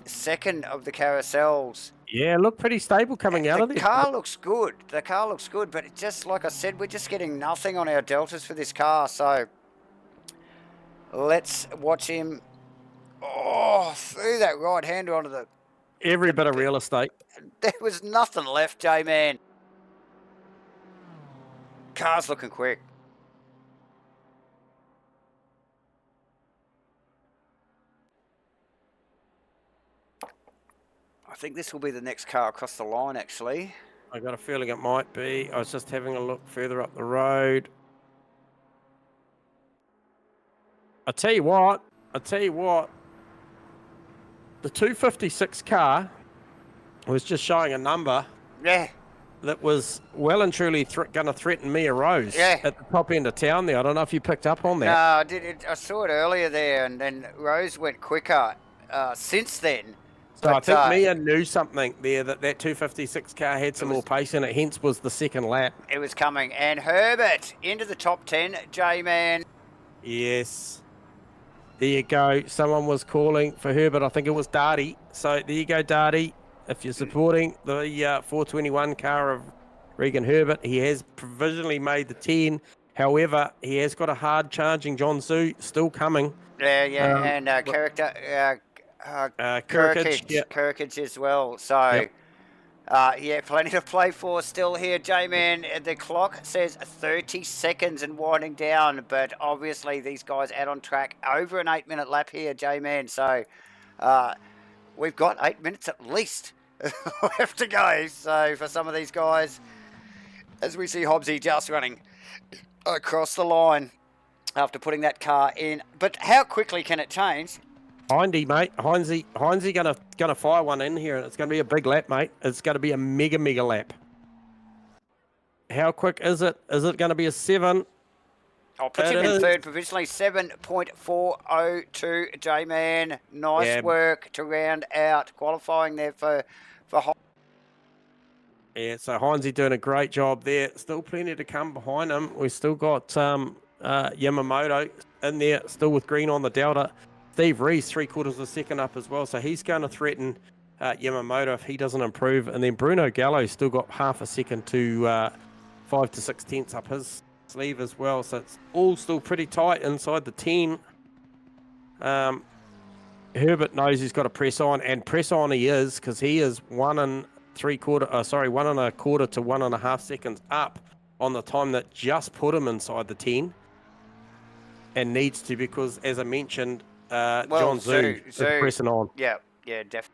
second of the carousels. Yeah, look pretty stable coming out of there. The car looks good. The car looks good, but it just, like I said, we're just getting nothing on our Deltas for this car. So let's watch him. Oh, through that right hander onto the... Every bit of real estate. There was nothing left, J-Man. Car's looking quick. I think this will be the next car across the line, actually. I got a feeling it might be. I was just having a look further up the road. I tell you what. The 256 car was just showing a number. Yeah. That was well and truly going to threaten Mia Rose Yeah. at the top end of town there. I don't know if you picked up on that. No, I did. I saw it earlier there, and then Rose went quicker since then. So I think Mia knew something there, that 256 car had some more pace in it, hence was the second lap. It was coming. And Herbert into the top 10, J-Man. Yes. There you go. Someone was calling for Herbert. I think it was Darty. So there you go, Darty. If you're supporting the 421 car of Regan Herbert, he has provisionally made the 10. However, he has got a hard charging John Zhu still coming. Yeah, and Kirkage as well. So, yeah, plenty to play for still here, J-Man. The clock says 30 seconds and winding down, but obviously these guys out on track over an 8-minute lap here, J-Man. So, we've got 8 minutes at least left to go. So, for some of these guys, as we see Hobbsy just running across the line after putting that car in. But how quickly can it change? Hindy, mate. Heinzie gonna fire one in here, and it's gonna be a big lap, mate. It's gonna be a mega lap. How quick is it? Is it gonna be a 7? I'll put him in third provisionally, 7.402, J-Man. Nice work to round out qualifying there for Yeah, so Heinzie doing a great job there. Still plenty to come behind him. We've still got Yamamoto in there, still with green on the Delta. Steve Rees, 3/4 of a second up as well. So he's going to threaten Yamamoto if he doesn't improve. And then Bruno Gallo's still got half a second to 5 to 6 tenths up his sleeve as well. So it's all still pretty tight inside the 10. Herbert knows he's got to press on, and press on he is, because he is 1 1.25 to 1.5 seconds up on the time that just put him inside the 10, and needs to, because as I mentioned, John Zhu is pressing on. Yeah, definitely.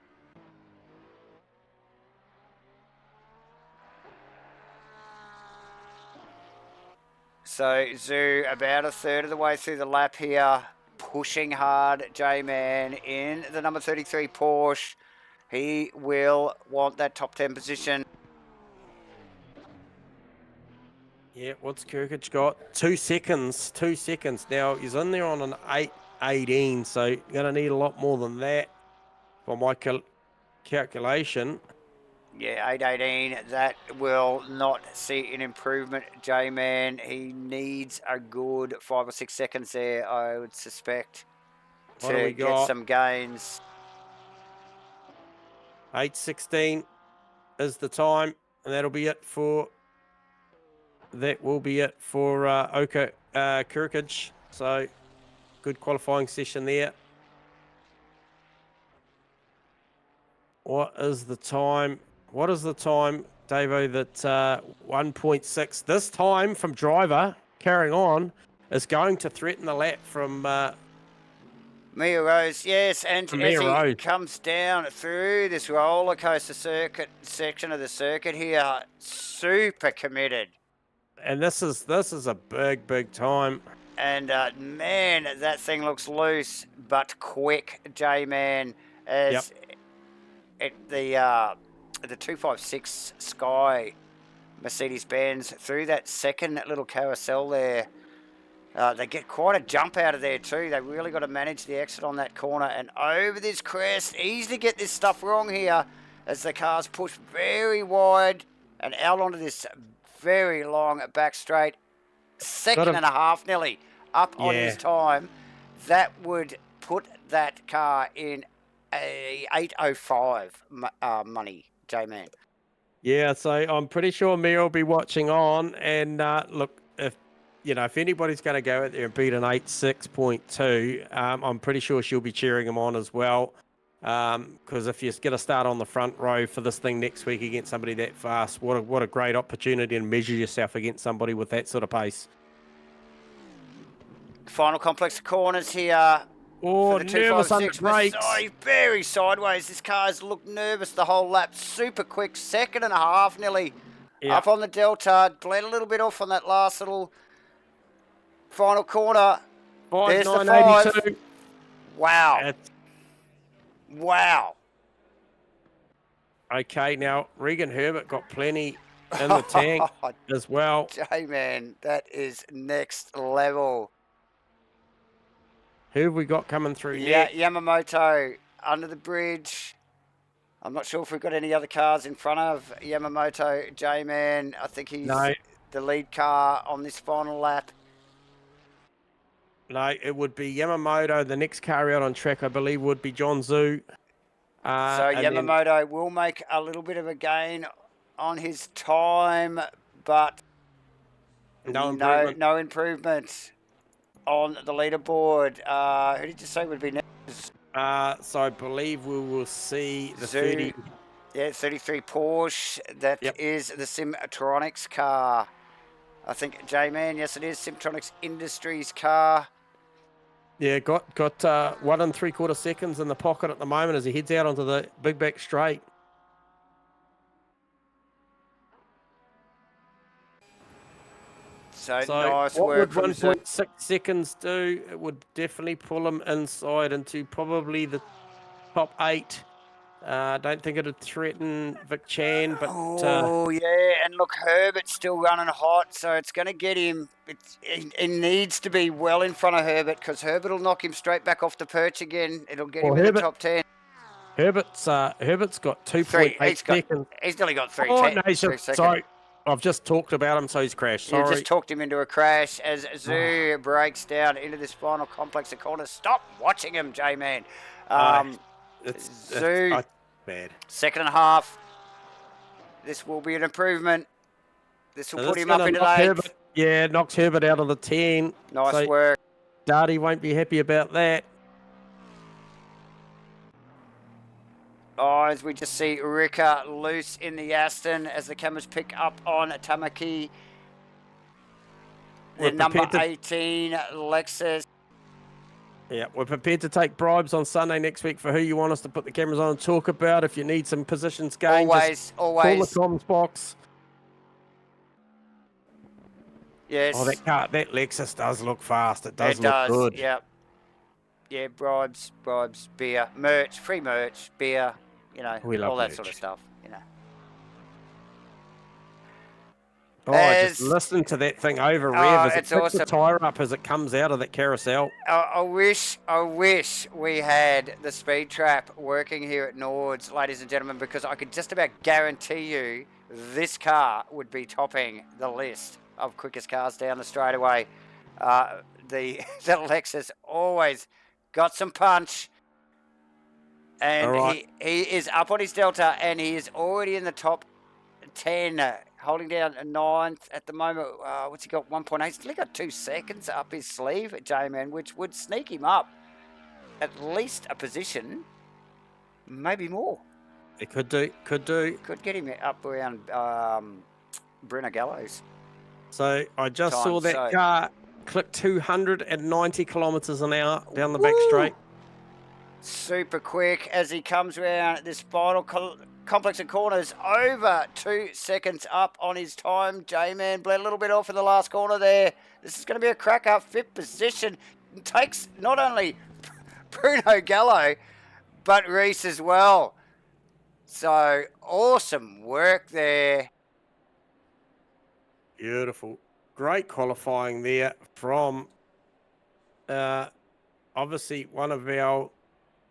So Zhu about a third of the way through the lap here, pushing hard, J-Man, in the number 33 Porsche. He will want that top 10 position. Yeah, what's Kirkich got? 2 seconds. 2 seconds. Now, he's in there on an 8:18, so you're going to need a lot more than that for my calculation. Yeah, 8:18. That will not see an improvement, J-Man. He needs a good 5 or 6 seconds there, I would suspect, to get some gains. 8:16 is the time, and that'll be it for... That will be it for Oka Kirkich. So, good qualifying session there. What is the time? What is the time, Davo, that 1.6 this time from driver, carrying on, is going to threaten the lap from... Mia Rose, yes, and as he comes down through this roller coaster section of the circuit here, super committed. And this is a big time. And man, that thing looks loose but quick, J-Man. As the 256 Sky Mercedes-Benz through that second little carousel there. They get quite a jump out of there too. They really got to manage the exit on that corner and over this crest. Easy to get this stuff wrong here as the cars push very wide and out onto this very long back straight. Second and a half nearly up on his time. That would put that car in a 8:05 money, J-Man. Yeah, so I'm pretty sure Mia will be watching on. And look, if anybody's going to go out there and beat an 8.6.2, I'm pretty sure she'll be cheering him on as well. Because if you're going to start on the front row for this thing next week against somebody that fast, what a great opportunity to measure yourself against somebody with that sort of pace. Final complex of corners here. Oh, nervous under brakes. Very sideways. This car's looked nervous the whole lap. Super quick. Second and a half nearly up on the Delta. Bled a little bit off on that last little final corner. There's the 5. Wow. Wow. Okay, now Regan Herbert got plenty in the tank as well. J-Man, that is next level. Who have we got coming through next? Yamamoto under the bridge. I'm not sure if we've got any other cars in front of Yamamoto, J-Man. I think he's the lead car on this final lap. No, it would be Yamamoto. The next car out on track, I believe, would be John Zhu. So Yamamoto will make a little bit of a gain on his time, but no improvement on the leaderboard. Who did you say would be next? So I believe we will see the 33 Porsche. That is the Simtronics car. I think, J-Man, yes it is, Simtronics Industries car. Yeah, got 1 3/4 seconds in the pocket at the moment as he heads out onto the big back straight. So nice work. What would 1.6 seconds do? It would definitely pull him inside into probably the top 8. I don't think it'd threaten Vic Chan, but... and look, Herbert's still running hot, so it's going to get him... It needs to be well in front of Herbert, because Herbert will knock him straight back off the perch again. It'll get him in the top 10. Herbert's got 2.8 seconds. He's nearly got 3 seconds. Sorry, I've just talked about him, so he's crashed. Sorry. You just talked him into a crash as Zhu breaks down into this final complex of corners. Stop watching him, J-Man. Zhu, bad. Second and a half. This will be an improvement. This will put him up into 8th. Yeah, knocks Herbert out of the 10. Nice work. Darty won't be happy about that. As we just see Rika loose in the Aston as the cameras pick up on Tamaki. The number 18 Lexus. Yeah, we're prepared to take bribes on Sunday next week for who you want us to put the cameras on and talk about. If you need some positions gained, always. Call the comms box. Yes. Oh, that Lexus does look fast. It does look good. Yep. Yeah, bribes, beer, merch, free merch, beer, We love all that merch. sort of stuff, Oh, just listen to that thing over rev as it it's picks the awesome. tyre up as it comes out of that carousel. I wish we had the speed trap working here at Nords, ladies and gentlemen, because I could just about guarantee you this car would be topping the list of quickest cars down the straightaway. The Lexus always got some punch, and Right. he is up on his Delta, and he is already in the top 10, holding down a 9th at the moment. What's he got? 1.8. He's only got 2 seconds up his sleeve, J-Man, which would sneak him up at least a position, maybe more. It could do. Could get him up around Bruno Gallo's. So I just saw that car clip 290 kilometres an hour down the back straight. Super quick as he comes around this final complex of corners, over 2 seconds up on his time. J-Man bled a little bit off in the last corner there. This is going to be a cracker. 5th position. Takes not only Bruno Gallo, but Reese as well. So awesome work there. Beautiful. Great qualifying there from obviously one of our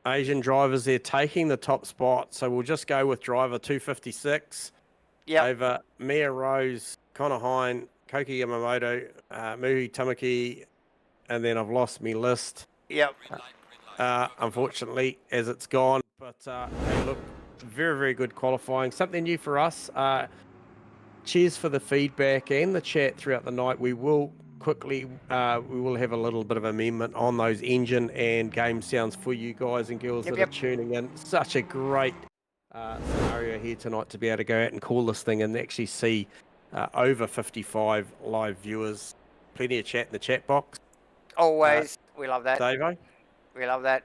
Asian drivers there taking the top spot. So we'll just go with driver 256 over Mia Rose, Connor Hine, Koki Yamamoto, Muhi Tamaki, and then I've lost me list. Unfortunately, as it's gone. But hey, look, very, very good qualifying. Something new for us. Cheers for the feedback and the chat throughout the night. We will quickly, we will have a little bit of amendment on those engine and game sounds for you guys and girls that are tuning in. Such a great scenario here tonight to be able to go out and call this thing and actually see over 55 live viewers. Plenty of chat in the chat box. Always. We love that. Davo? We love that.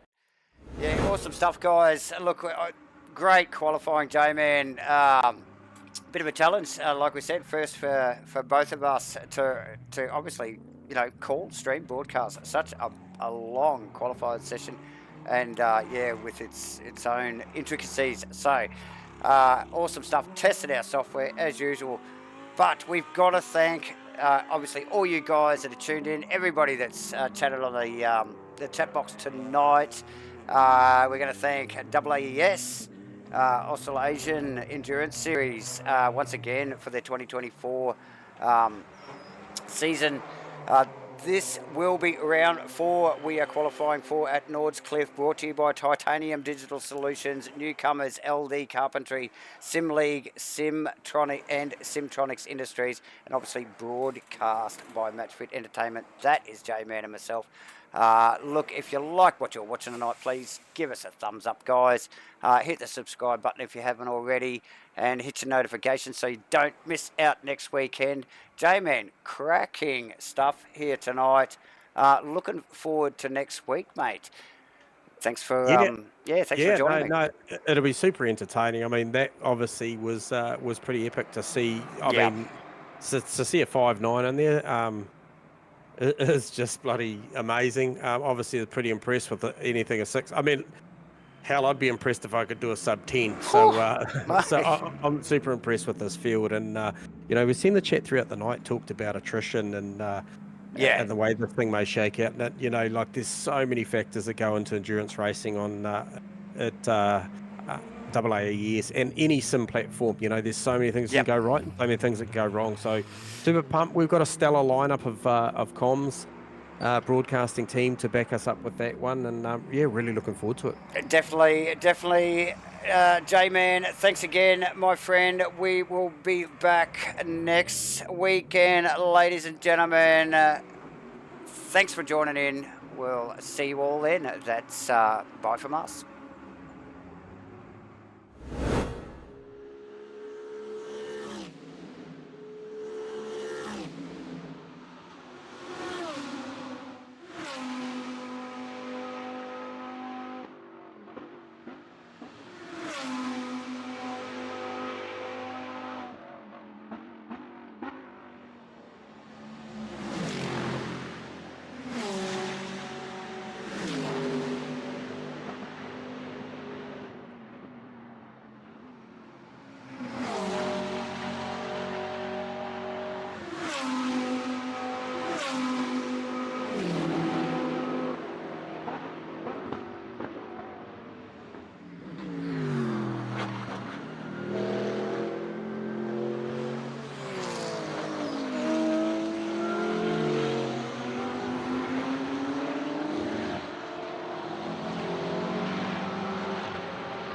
Yeah, awesome stuff, guys. Look, great qualifying, J-Man. Bit of a challenge, like we said, first for both of us to obviously, call, stream, broadcast such a long qualified session, and with its own intricacies. So awesome stuff. Tested our software as usual, but we've got to thank obviously all you guys that are tuned in, everybody that's chatted on the chat box tonight. We're going to thank AAES. Australasian Endurance Series once again for their 2024 season. This will be round 4 we are qualifying for at Nordschleife, brought to you by Titanium Digital Solutions, newcomers LD Carpentry, Sim League, Simtronic and Simtronics Industries, and obviously broadcast by MATCHFIT Entertainment. That is J-Man and myself. Look, if you like what you're watching tonight, please give us a thumbs up, guys. Hit the subscribe button if you haven't already, and hit your notifications so you don't miss out next weekend. J-Man, cracking stuff here tonight. Looking forward to next week, mate. Thanks for thanks for joining me. No, it'll be super entertaining. I mean, that obviously was pretty epic to see. I mean, to see a 5.9 in there. It's just bloody amazing. Obviously, they're pretty impressed with anything a 6. I mean, hell, I'd be impressed if I could do a sub 10. So, I'm super impressed with this field. And we've seen the chat throughout the night talked about attrition and and the way the thing may shake out. And like there's so many factors that go into endurance racing on AAES and any sim platform. There's so many things that can go right and so many things that can go wrong. So super pumped. We've got a stellar lineup of comms broadcasting team to back us up with that one, and really looking forward to it. Definitely J-Man, thanks again, my friend. We will be back next weekend, ladies and gentlemen. Thanks for joining in. We'll see you all then. That's bye from us.